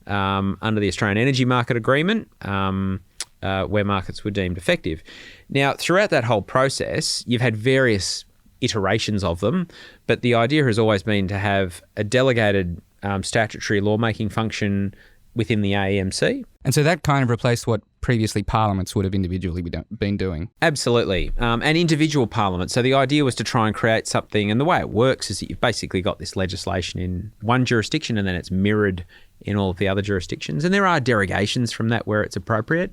under the Australian Energy Market Agreement, where markets were deemed effective. Now, throughout that whole process, you've had various iterations of them, but the idea has always been to have a delegated statutory lawmaking function within the AEMC. And so that kind of replaced what previously parliaments would have individually been doing. Absolutely. And individual parliaments. So the idea was to try and create something, and the way it works is that you've basically got this legislation in one jurisdiction and then it's mirrored in all of the other jurisdictions. And there are derogations from that where it's appropriate.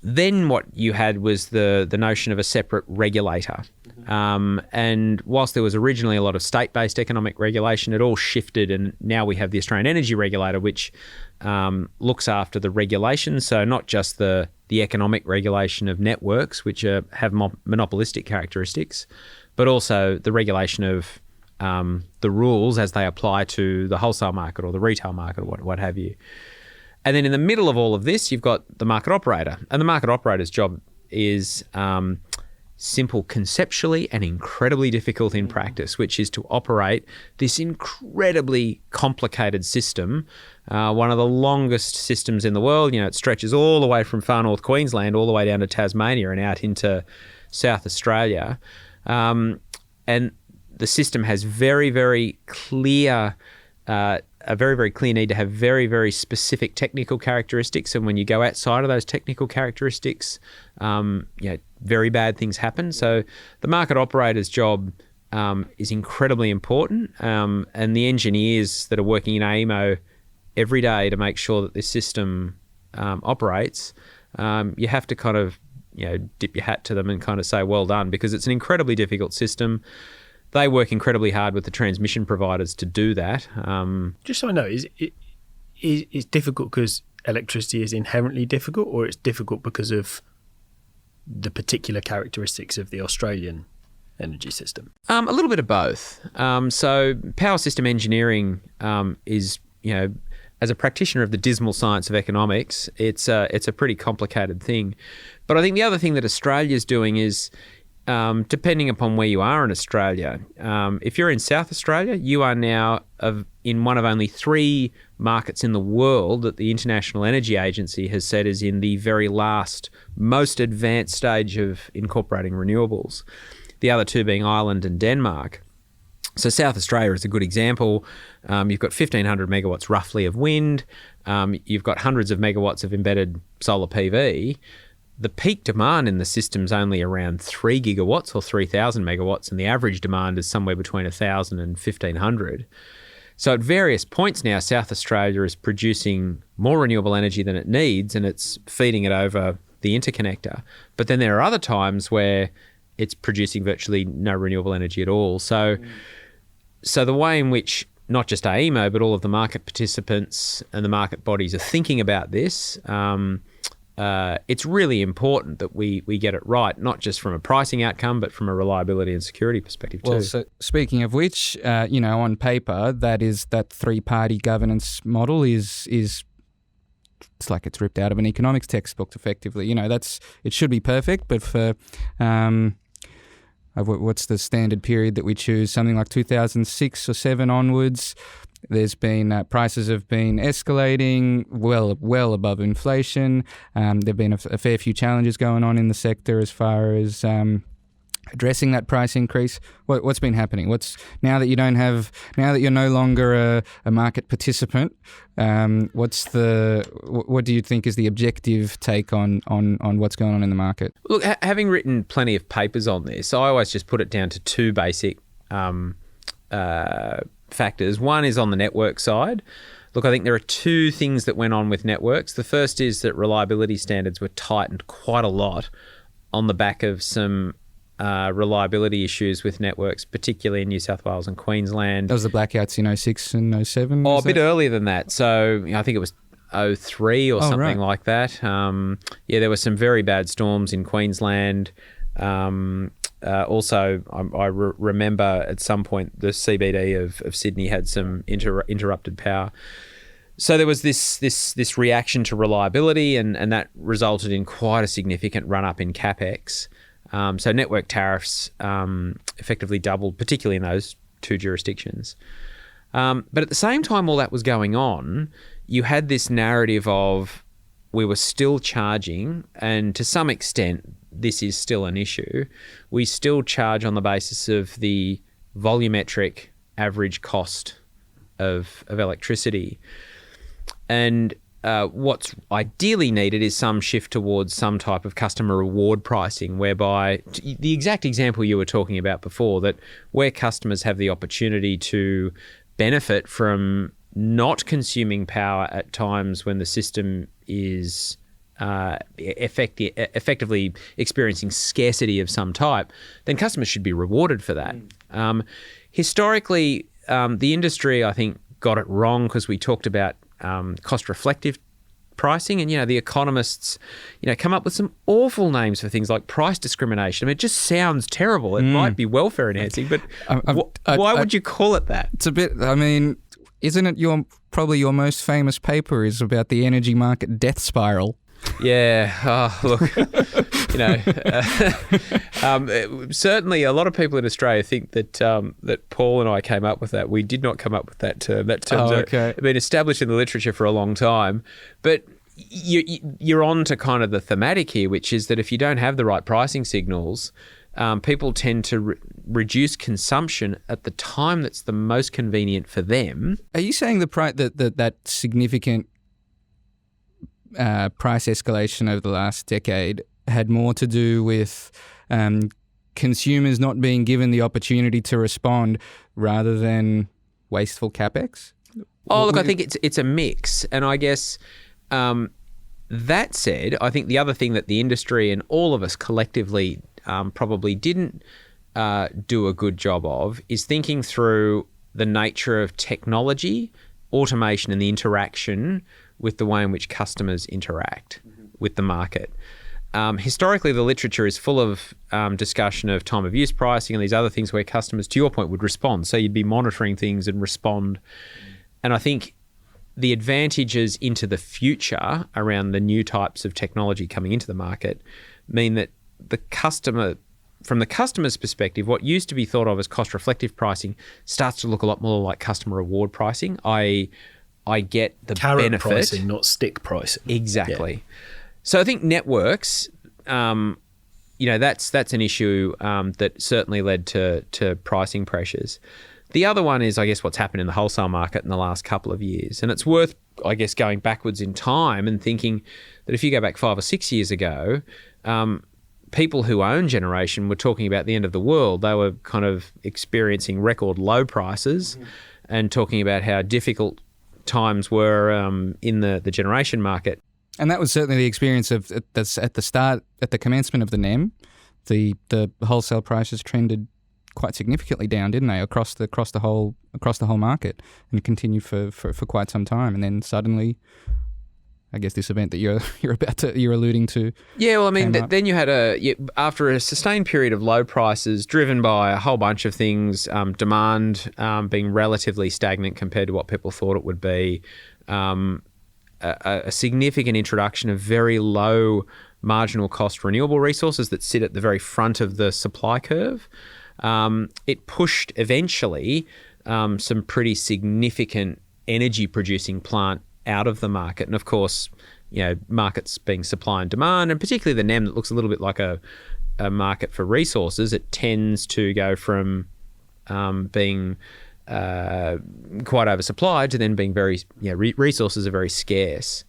Then what you had was the notion of a separate regulator. And whilst there was originally a lot of state-based economic regulation, it all shifted, and now we have the Australian Energy Regulator, which looks after the regulation, so not just the economic regulation of networks, which have monopolistic characteristics, but also the regulation of the rules as they apply to the wholesale market or the retail market or what have you. And then in the middle of all of this, you've got the market operator. And the market operator's job is simple conceptually and incredibly difficult in practice, which is to operate this incredibly complicated system, one of the longest systems in the world. You know, it stretches all the way from far north Queensland all the way down to Tasmania and out into South Australia. And the system has very, very clear a very, very clear need to have very, very specific technical characteristics. And when you go outside of those technical characteristics, very bad things happen. So the market operator's job is incredibly important. And the engineers that are working in AEMO every day to make sure that this system operates, you have to kind of, dip your hat to them and kind of say, well done, because it's an incredibly difficult system. They work incredibly hard with the transmission providers to do that. Just so I know, is it difficult because electricity is inherently difficult, or it's difficult because of the particular characteristics of the Australian energy system? A little bit of both. So power system engineering is, as a practitioner of the dismal science of economics, it's a pretty complicated thing. But I think the other thing that Australia's doing is, depending upon where you are in Australia, if you're in South Australia, you are now in one of only 3 markets in the world that the International Energy Agency has said is in the very last, most advanced stage of incorporating renewables. The other 2 being Ireland and Denmark. So South Australia is a good example. You've got 1,500 megawatts roughly of wind. You've got hundreds of megawatts of embedded solar PV. The peak demand in the system's only around 3 gigawatts or 3,000 megawatts, and the average demand is somewhere between 1,000 and 1,500. So at various points now, South Australia is producing more renewable energy than it needs, and it's feeding it over the interconnector. But then there are other times where it's producing virtually no renewable energy at all. So the way in which not just AEMO, but all of the market participants and the market bodies are thinking about this, it's really important that we get it right, not just from a pricing outcome, but from a reliability and security perspective too. Well, so speaking of which, on paper, that 3-party governance model is it's like it's ripped out of an economics textbook, effectively. It should be perfect, but for what's the standard period that we choose? Something like 2006 or 7 onwards. There's been prices have been escalating well above inflation. There've been a fair few challenges going on in the sector as far as addressing that price increase. What's been happening? Now that you're no longer a market participant, what do you think is the objective take on what's going on in the market? Look, having written plenty of papers on this, I always just put it down to 2 basic factors. One is on the network side. Look, I think there are 2 things that went on with networks. The first is that reliability standards were tightened quite a lot on the back of some reliability issues with networks, particularly in New South Wales and Queensland. That was the blackouts in 06 and 07? Oh, a bit earlier than that. So I think it was 03 or something right. like that. There were some very bad storms in Queensland. Also, I remember at some point the CBD of Sydney had some interrupted power. So there was this reaction to reliability, and that resulted in quite a significant run-up in CapEx. So network tariffs effectively doubled, particularly in those two jurisdictions. But at the same time all that was going on, you had this narrative of we were still charging, and to some extent this is still an issue. We still charge on the basis of the volumetric average cost of electricity. And what's ideally needed is some shift towards some type of customer reward pricing, whereby the exact example you were talking about before, that where customers have the opportunity to benefit from not consuming power at times when the system is effectively experiencing scarcity of some type, then customers should be rewarded for that. Historically, the industry, I think, got it wrong because we talked about cost-reflective pricing, and the economists come up with some awful names for things like price discrimination. I mean, it just sounds terrible. It might be welfare enhancing, but why would you call it that? It's a bit, I mean, isn't it probably your most famous paper is about the energy market death spiral? Yeah. Oh, look, certainly a lot of people in Australia think that that Paul and I came up with that. We did not come up with that term. That term's been established in the literature for a long time. But you're on to kind of the thematic here, which is that if you don't have the right pricing signals, people tend to reduce consumption at the time that's the most convenient for them. Are you saying that significant price escalation over the last decade had more to do with consumers not being given the opportunity to respond rather than wasteful CapEx? Oh, look, I think it's a mix. And I guess that said, I think the other thing that the industry and all of us collectively probably didn't do a good job of is thinking through the nature of technology, automation, and the interaction with the way in which customers interact with the market. Historically, the literature is full of discussion of time of use pricing and these other things where customers, to your point, would respond. So you'd be monitoring things and respond. And I think the advantages into the future around the new types of technology coming into the market mean that from the customer's perspective, what used to be thought of as cost-reflective pricing starts to look a lot more like customer reward pricing. I get the carrot benefit. pricing, not stick pricing. Exactly. Yeah. So I think networks, that's an issue that certainly led to pricing pressures. The other one is, I guess, what's happened in the wholesale market in the last couple of years. And it's worth, I guess, going backwards in time and thinking that if you go back 5 or 6 years ago, people who own generation were talking about the end of the world. They were kind of experiencing record low prices and talking about how difficult times were in the generation market. And that was certainly the experience of at the commencement of the NEM. The wholesale prices trended quite significantly down, didn't they, across the whole market, and continued for quite some time. And then suddenly, I guess this event that you're alluding to. Yeah, well, I mean, then you had after a sustained period of low prices driven by a whole bunch of things, demand being relatively stagnant compared to what people thought it would be, a significant introduction of very low marginal cost renewable resources that sit at the very front of the supply curve. It pushed eventually some pretty significant energy producing plant out of the market. And of course, markets being supply and demand, and particularly the NEM that looks a little bit like a market for resources, it tends to go from being quite oversupplied to then being very, resources are very scarce.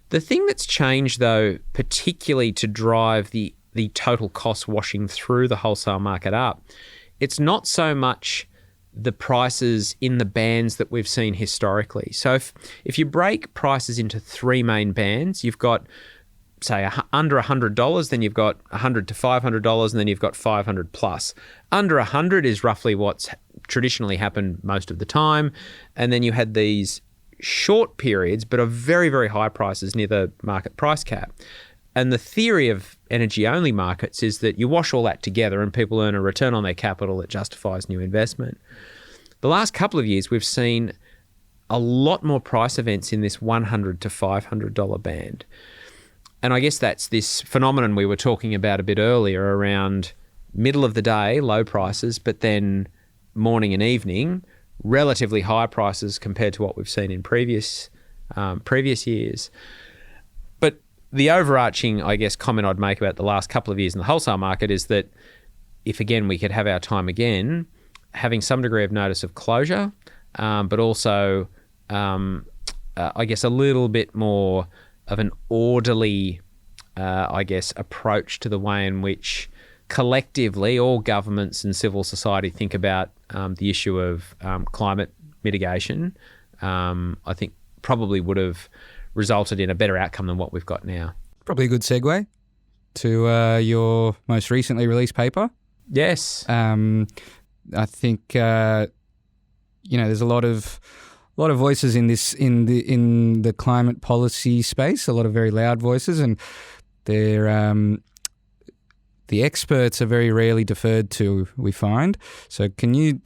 The thing that's changed though, particularly to drive the total cost washing through the wholesale market up, it's not so much the prices in the bands that we've seen historically. So if you break prices into 3 main bands, you've got say under $100, then you've got $100 to $500, and then you've got 500 plus. Under 100 is roughly what's traditionally happened most of the time. And then you had these short periods, but of very, very high prices near the market price cap. And the theory of energy-only markets is that you wash all that together and people earn a return on their capital that justifies new investment. The last couple of years, we've seen a lot more price events in this $100 to $500 band. And I guess that's this phenomenon we were talking about a bit earlier around middle of the day, low prices, but then morning and evening, relatively high prices compared to what we've seen in previous years. But the overarching, I guess, comment I'd make about the last couple of years in the wholesale market is that if, again, we could have our time again, having some degree of notice of closure, but also, I guess, a little bit more of an orderly, approach to the way in which collectively all governments and civil society think about the issue of climate mitigation, I think probably would have resulted in a better outcome than what we've got now. Probably a good segue to your most recently released paper. Yes. I think there's a lot of voices in the climate policy space, a lot of very loud voices, and they're the experts are very rarely deferred to, we find. So can you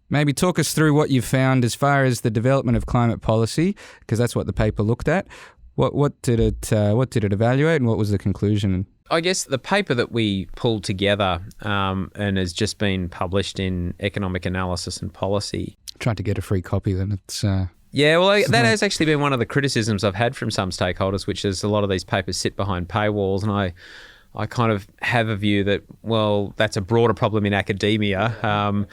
maybe talk us through what you've found as far as the development of climate policy, because that's what the paper looked at. What did it evaluate, and what was the conclusion? I guess the paper that we pulled together and has just been published in Economic Analysis and Policy. Tried to get a free copy, then it's... that has actually been one of the criticisms I've had from some stakeholders, which is a lot of these papers sit behind paywalls, and I kind of have a view that, well, that's a broader problem in academia.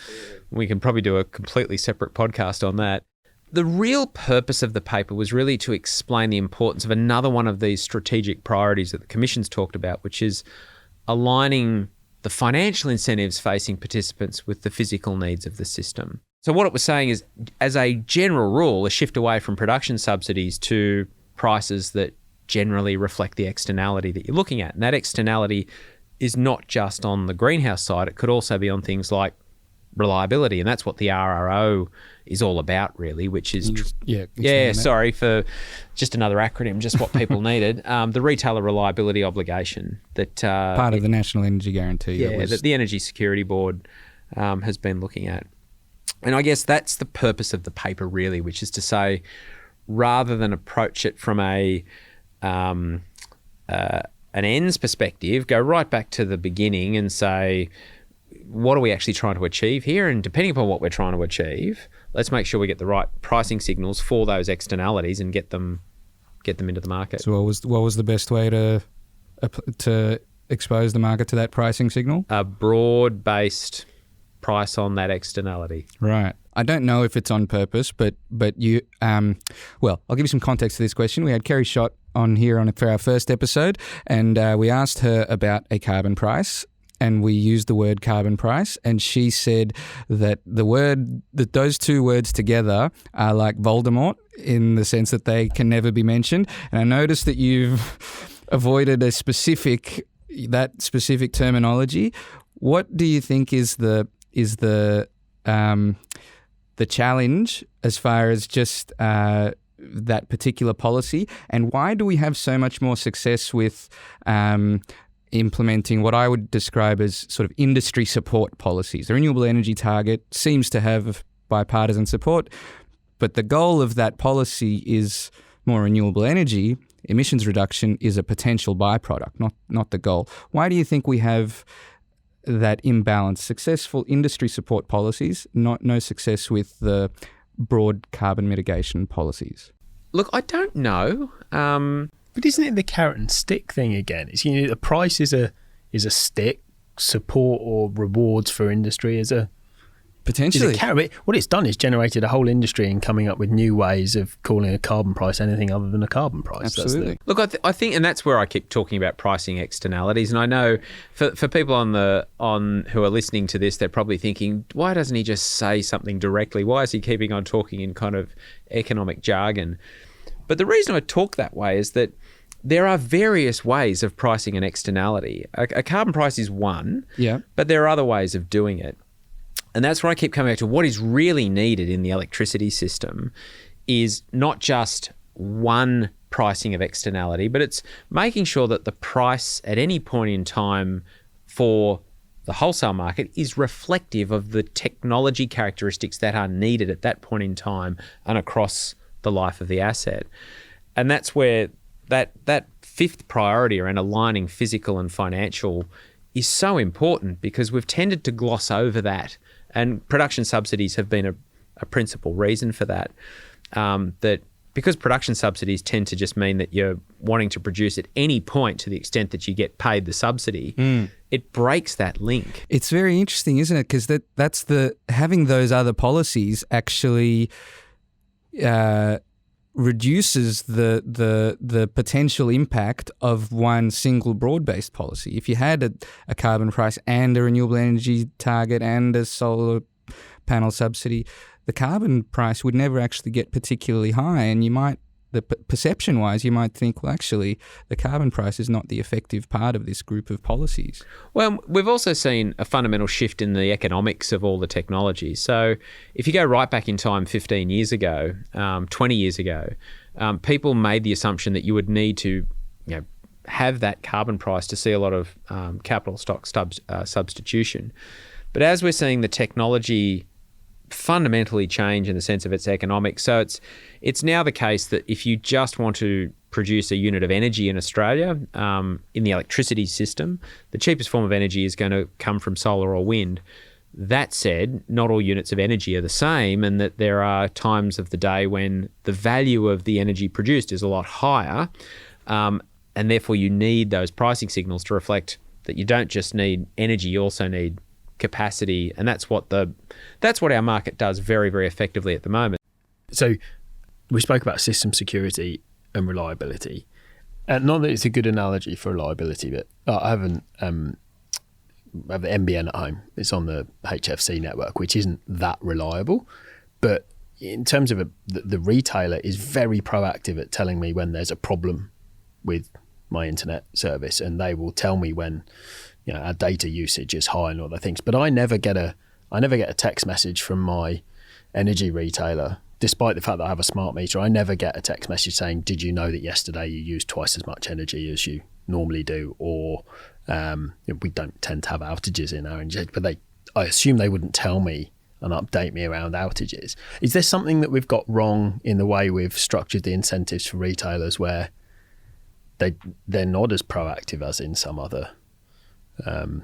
We can probably do a completely separate podcast on that. The real purpose of the paper was really to explain the importance of another one of these strategic priorities that the Commission's talked about, which is aligning the financial incentives facing participants with the physical needs of the system. So what it was saying is, as a general rule, a shift away from production subsidies to prices that generally reflect the externality that you're looking at. And that externality is not just on the greenhouse side, it could also be on things like reliability, and that's what the RRO is all about, really, which is sorry for just another acronym, just what people needed. The retailer reliability obligation that part of the National Energy Guarantee. That the Energy Security Board has been looking at, and I guess that's the purpose of the paper, really, which is to say, rather than approach it from an ends perspective, go right back to the beginning and say, what are we actually trying to achieve here? And depending upon what we're trying to achieve, let's make sure we get the right pricing signals for those externalities and get them into the market. So what was the best way to expose the market to that pricing signal? A broad-based price on that externality. Right. I don't know if it's on purpose, but you I'll give you some context to this question. We had Kerry Schott on here for our first episode, and we asked her about a carbon price. And we used the word carbon price, and she said that those two words together are like Voldemort in the sense that they can never be mentioned. And I noticed that you've avoided that specific terminology. What do you think is the challenge as far as just that particular policy, and why do we have so much more success with implementing what I would describe as sort of industry support policies? The renewable energy target seems to have bipartisan support, but the goal of that policy is more renewable energy. Emissions reduction is a potential byproduct, not the goal. Why do you think we have that imbalance? Successful industry support policies, no success with the broad carbon mitigation policies. Look, I don't know. But isn't it the carrot and stick thing again? It's, the price is a stick, support or rewards for industry is a potentially. Carrot. What it's done is generated a whole industry and coming up with new ways of calling a carbon price anything other than a carbon price. Absolutely. Look, I think, and that's where I keep talking about pricing externalities. And I know for people who are listening to this, they're probably thinking, why doesn't he just say something directly? Why is he keeping on talking in kind of economic jargon? But the reason I talk that way is that there are various ways of pricing an externality. A carbon price is one, but there are other ways of doing it. And that's where I keep coming back to what is really needed in the electricity system is not just one pricing of externality, but it's making sure that the price at any point in time for the wholesale market is reflective of the technology characteristics that are needed at that point in time and across the life of the asset. And that's where that fifth priority around aligning physical and financial is so important, because we've tended to gloss over that. And production subsidies have been a principal reason for that. That because production subsidies tend to just mean that you're wanting to produce at any point to the extent that you get paid the subsidy, it breaks that link. It's very interesting, isn't it? Because that's having those other policies actually reduces the potential impact of one single broad-based policy. If you had a carbon price and a renewable energy target and a solar panel subsidy, the carbon price would never actually get particularly high, and perception-wise, you might think, well, actually, the carbon price is not the effective part of this group of policies. Well, we've also seen a fundamental shift in the economics of all the technology. So if you go right back in time 15 years ago, 20 years ago, people made the assumption that you would need to have that carbon price to see a lot of capital stock substitution. But as we're seeing the technology fundamentally change in the sense of its economics. So it's now the case that if you just want to produce a unit of energy in Australia, in the electricity system, the cheapest form of energy is going to come from solar or wind. That said, not all units of energy are the same, and that there are times of the day when the value of the energy produced is a lot higher, and therefore you need those pricing signals to reflect that you don't just need energy, you also need capacity, and that's what our market does very, very effectively at the moment. So we spoke about system security and reliability. Not that it's a good analogy for reliability, but I have an NBN at home. It's on the HFC network, which isn't that reliable, but in terms of the retailer is very proactive at telling me when there's a problem with my internet service, and they will tell me when our data usage is high and all the things. But I never get a text message from my energy retailer, despite the fact that I have a smart meter. I never get a text message saying, did you know that yesterday you used twice as much energy as you normally do? Or we don't tend to have outages in our energy, but I assume they wouldn't tell me and update me around outages. Is there something that we've got wrong in the way we've structured the incentives for retailers where they're not as proactive as in some other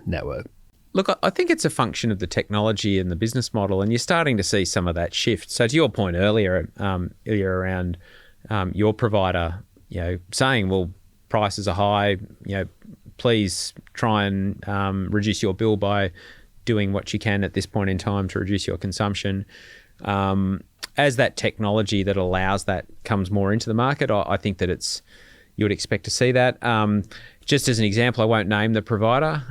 network? Look, I think it's a function of the technology and the business model, and you're starting to see some of that shift. So to your point earlier, Ilya, around your provider, saying, well, prices are high, please try and reduce your bill by doing what you can at this point in time to reduce your consumption. As that technology that allows that comes more into the market, I think that you would expect to see that. Just as an example, I won't name the provider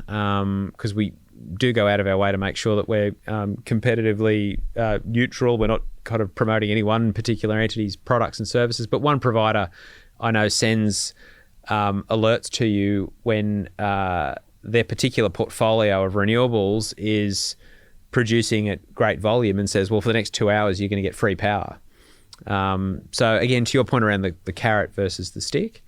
because we do go out of our way to make sure that we're competitively neutral. We're not kind of promoting any one particular entity's products and services, but one provider I know sends alerts to you when their particular portfolio of renewables is producing at great volume and says, well, for the next 2 hours, you're going to get free power. So again, to your point around the carrot versus the stick.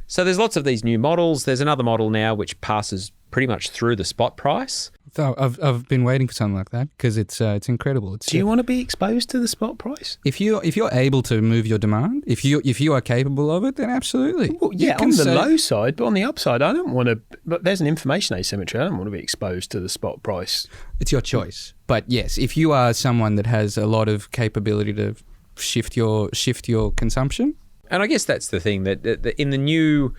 So there's lots of these new models. There's another model now which passes pretty much through the spot price. So I've been waiting for something like that because it's incredible. Do you want to be exposed to the spot price? If you're able to move your demand, if you are capable of it, then absolutely. Well, yeah, on the low side, but on the upside, I don't want to. But there's an information asymmetry. I don't want to be exposed to the spot price. It's your choice. But yes, if you are someone that has a lot of capability to shift your consumption. And I guess that's the thing that in the new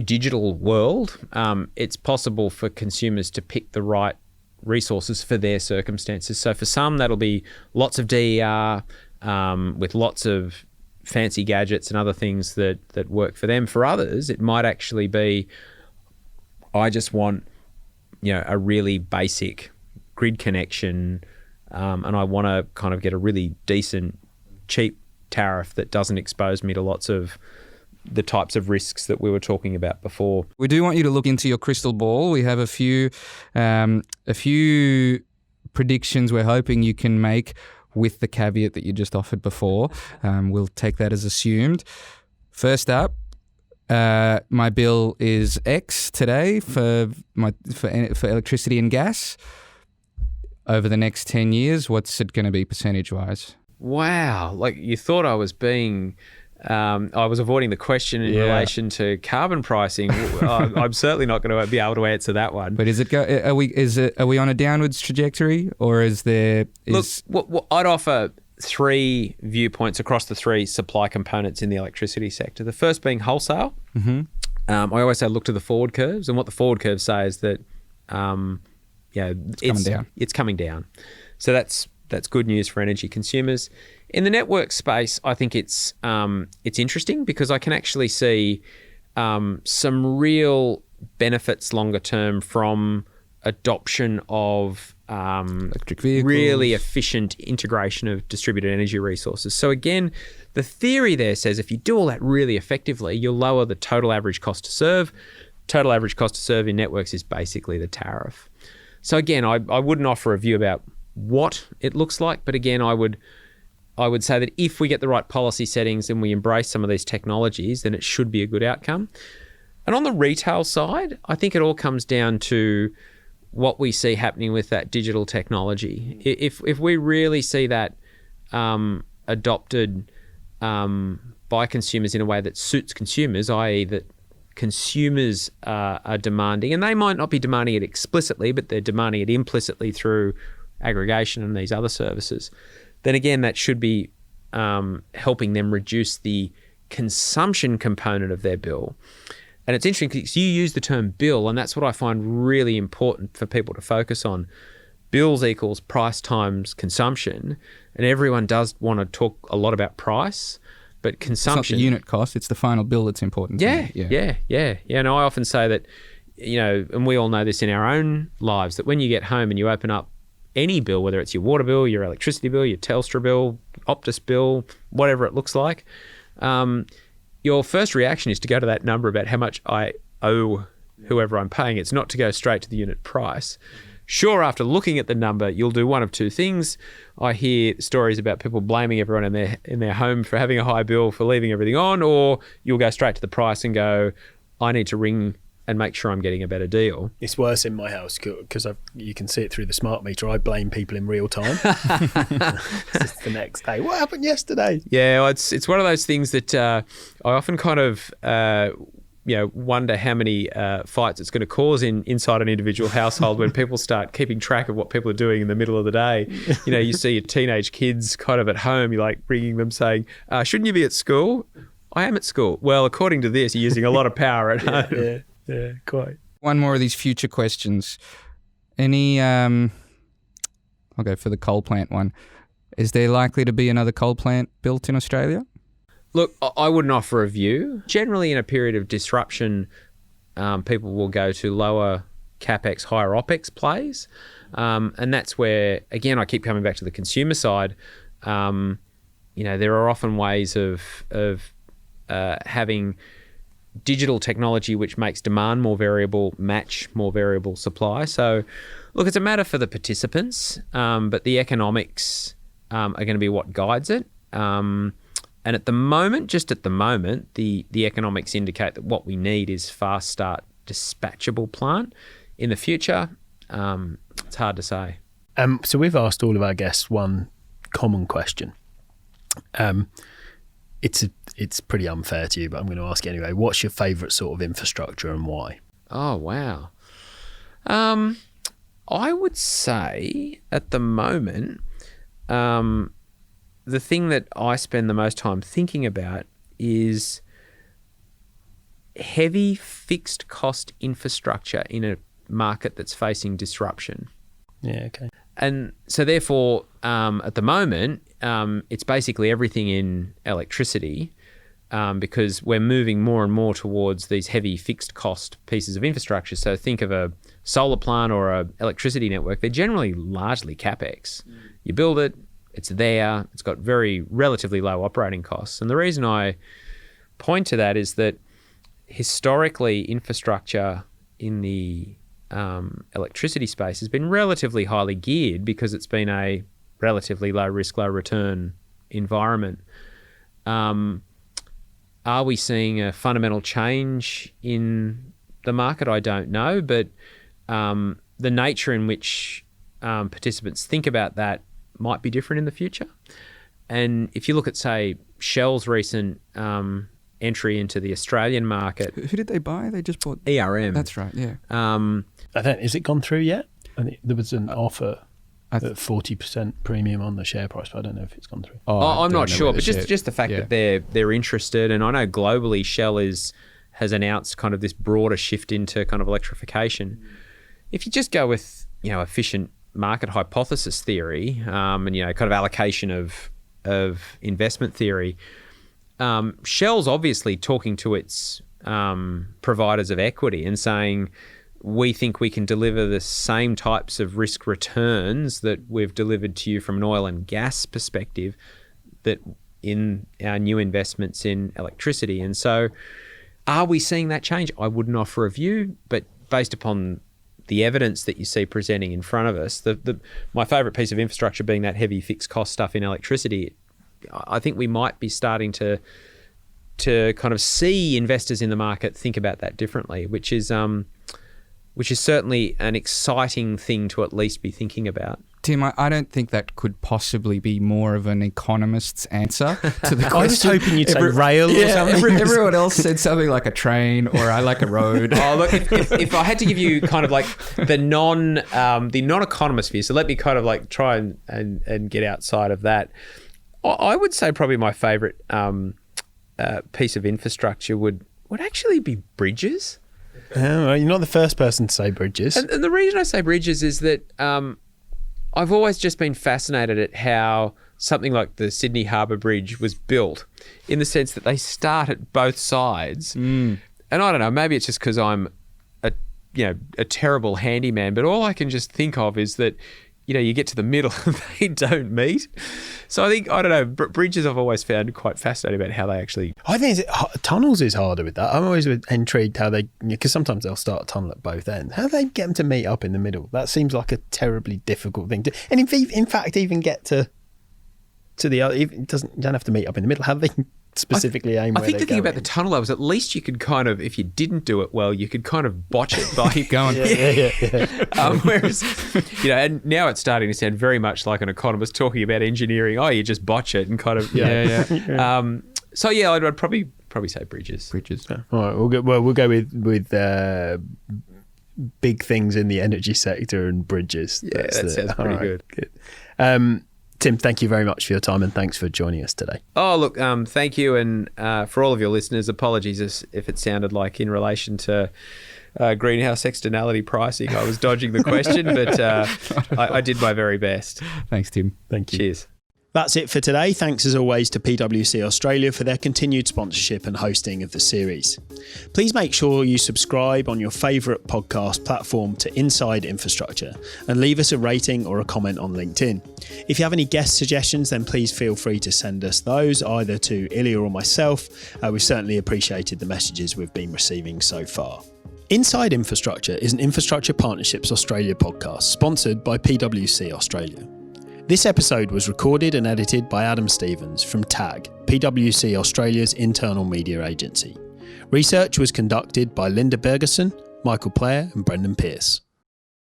digital world, it's possible for consumers to pick the right resources for their circumstances. So for some, that'll be lots of DER with lots of fancy gadgets and other things that work for them. For others, it might actually be, I just want a really basic grid connection, and I want to kind of get a really decent, cheap tariff that doesn't expose me to lots of the types of risks that we were talking about before. We do want you to look into your crystal ball. We have a few predictions we're hoping you can make with the caveat that you just offered before. We'll take that as assumed. First up, my bill is X today for electricity and gas. Over the next 10 years, what's it going to be percentage-wise? Wow. Like, you thought I was being... I was avoiding the question in relation to carbon pricing. I'm certainly not going to be able to answer that one. But are we on a downwards trajectory, or is there... Look, I'd offer 3 viewpoints across the 3 supply components in the electricity sector. The first being wholesale. Mm-hmm. I always say look to the forward curves, and what the forward curves say is that it's coming down. So that's good news for energy consumers. In the network space, I think it's interesting because I can actually see some real benefits longer term from adoption of electric vehicles, really efficient integration of distributed energy resources. So again, the theory there says if you do all that really effectively, you'll lower the total average cost to serve. Total average cost to serve in networks is basically the tariff. So again, I wouldn't offer a view about what it looks like, but again, I would say that if we get the right policy settings and we embrace some of these technologies, then it should be a good outcome. And on the retail side, I think it all comes down to what we see happening with that digital technology. If we really see that adopted by consumers in a way that suits consumers, i.e. that consumers are demanding, and they might not be demanding it explicitly, but they're demanding it implicitly through aggregation and these other services, then again, that should be helping them reduce the consumption component of their bill. And it's interesting because you use the term bill, and that's what I find really important for people to focus on. Bills equals price times consumption, and everyone does want to talk a lot about price, but consumption... It's not the unit cost, it's the final bill that's important. Yeah. And I often say that, and we all know this in our own lives, that when you get home and you open up any bill, whether it's your water bill, your electricity bill, your Telstra bill, Optus bill, whatever it looks like, your first reaction is to go to that number about how much I owe whoever I'm paying. It's not to go straight to the unit price. Sure, after looking at the number, you'll do one of 2 things. I hear stories about people blaming everyone in their home for having a high bill, for leaving everything on, or you'll go straight to the price and go, I need to ring and make sure I'm getting a better deal. It's worse in my house because you can see it through the smart meter. I blame people in real time. It's the next day. What happened yesterday? Yeah, it's one of those things that I often kind of wonder how many fights it's going to cause inside an individual household when people start keeping track of what people are doing in the middle of the day. You see your teenage kids kind of at home. You're like ringing them saying, shouldn't you be at school? I am at school. Well, according to this, you're using a lot of power at home. Yeah, quite. One more of these future questions. I'll go for the coal plant one. Is there likely to be another coal plant built in Australia? Look, I wouldn't offer a view. Generally, in a period of disruption, people will go to lower CapEx, higher OpEx plays. And that's where, again, I keep coming back to the consumer side. There are often ways of having digital technology which makes demand more variable, match more variable supply. So, look, it's a matter for the participants, but the economics are going to be what guides it. And at the moment, the economics indicate that what we need is fast start dispatchable plant. In the future, it's hard to say. So we've asked all of our guests one common question. It's pretty unfair to you, but I'm going to ask anyway. What's your favourite sort of infrastructure and why? Oh, wow. I would say at the moment, the thing that I spend the most time thinking about is heavy fixed cost infrastructure in a market that's facing disruption. Yeah, okay. And so therefore, at the moment, it's basically everything in electricity because we're moving more and more towards these heavy fixed cost pieces of infrastructure. So think of a solar plant or a electricity network. They're generally largely CapEx. You build it, it's there, it's got very relatively low operating costs. And the reason I point to that is that historically infrastructure in the electricity space has been relatively highly geared because it's been a relatively low risk, low return environment. Are we seeing a fundamental change in the market? I don't know, but the nature in which participants think about that might be different in the future. And if you look at, say, Shell's recent entry into the Australian market. Who did they buy? They just bought ERM. That's right, yeah. Is it gone through yet? I think there was an offer at 40% premium on the share price, but I don't know if it's gone through. I'm not sure, but just the fact that they're interested, and I know globally Shell has announced kind of this broader shift into kind of electrification. If you just go with efficient market hypothesis theory, and kind of allocation of investment theory, Shell's obviously talking to its providers of equity and saying, we think we can deliver the same types of risk returns that we've delivered to you from an oil and gas perspective that in our new investments in electricity. And so are we seeing that change? I wouldn't offer a view, but based upon the evidence that you see presenting in front of us, my favourite piece of infrastructure being that heavy fixed cost stuff in electricity, I think we might be starting to kind of see investors in the market think about that differently, which is certainly an exciting thing to at least be thinking about. Tim, I don't think that could possibly be more of an economist's answer to the question. I was hoping you'd say rail or something. Everyone else said something like a train or I like a road. Look, if I had to give you kind of like the non-economist view, so let me kind of like try and get outside of that. I would say probably my favourite piece of infrastructure would actually be bridges. You're not the first person to say bridges. And the reason I say bridges is that I've always just been fascinated at how something like the Sydney Harbour Bridge was built, in the sense that they start at both sides. And I don't know, maybe it's just because I'm a terrible handyman, but all I can just think of is that you get to the middle and they don't meet. So I think, I don't know, bridges I've always found quite fascinating about how they actually... I think tunnels is harder with that. I'm always intrigued how they... Because sometimes they'll start a tunnel at both ends. How do they get them to meet up in the middle? That seems like a terribly difficult thing to... And in fact, even get to the other... You don't have to meet up in the middle. How do they specifically aim where I think the thing about the tunnel though is at least you could kind of, if you didn't do it well, you could kind of botch it by keep going. Whereas, and now it's starting to sound very much like an economist talking about engineering. Oh, you just botch it and kind of, So yeah, I'd probably say bridges. Yeah. All right, we'll go with big things in the energy sector and bridges. Yeah, that sounds pretty good. Tim, thank you very much for your time and thanks for joining us today. Oh, look, thank you. And for all of your listeners, apologies if it sounded like in relation to greenhouse externality pricing, I was dodging the question, but I did my very best. Thanks, Tim. Thank you. Cheers. That's it for today. Thanks as always to PwC Australia for their continued sponsorship and hosting of the series. Please make sure you subscribe on your favourite podcast platform to Inside Infrastructure and leave us a rating or a comment on LinkedIn. If you have any guest suggestions, then please feel free to send us those either to Ilya or myself. We've certainly appreciated the messages we've been receiving so far. Inside Infrastructure is an Infrastructure Partnerships Australia podcast sponsored by PwC Australia. This episode was recorded and edited by Adam Stevens from TAG, PwC Australia's internal media agency. Research was conducted by Linda Bergerson, Michael Player and Brendan Pearce.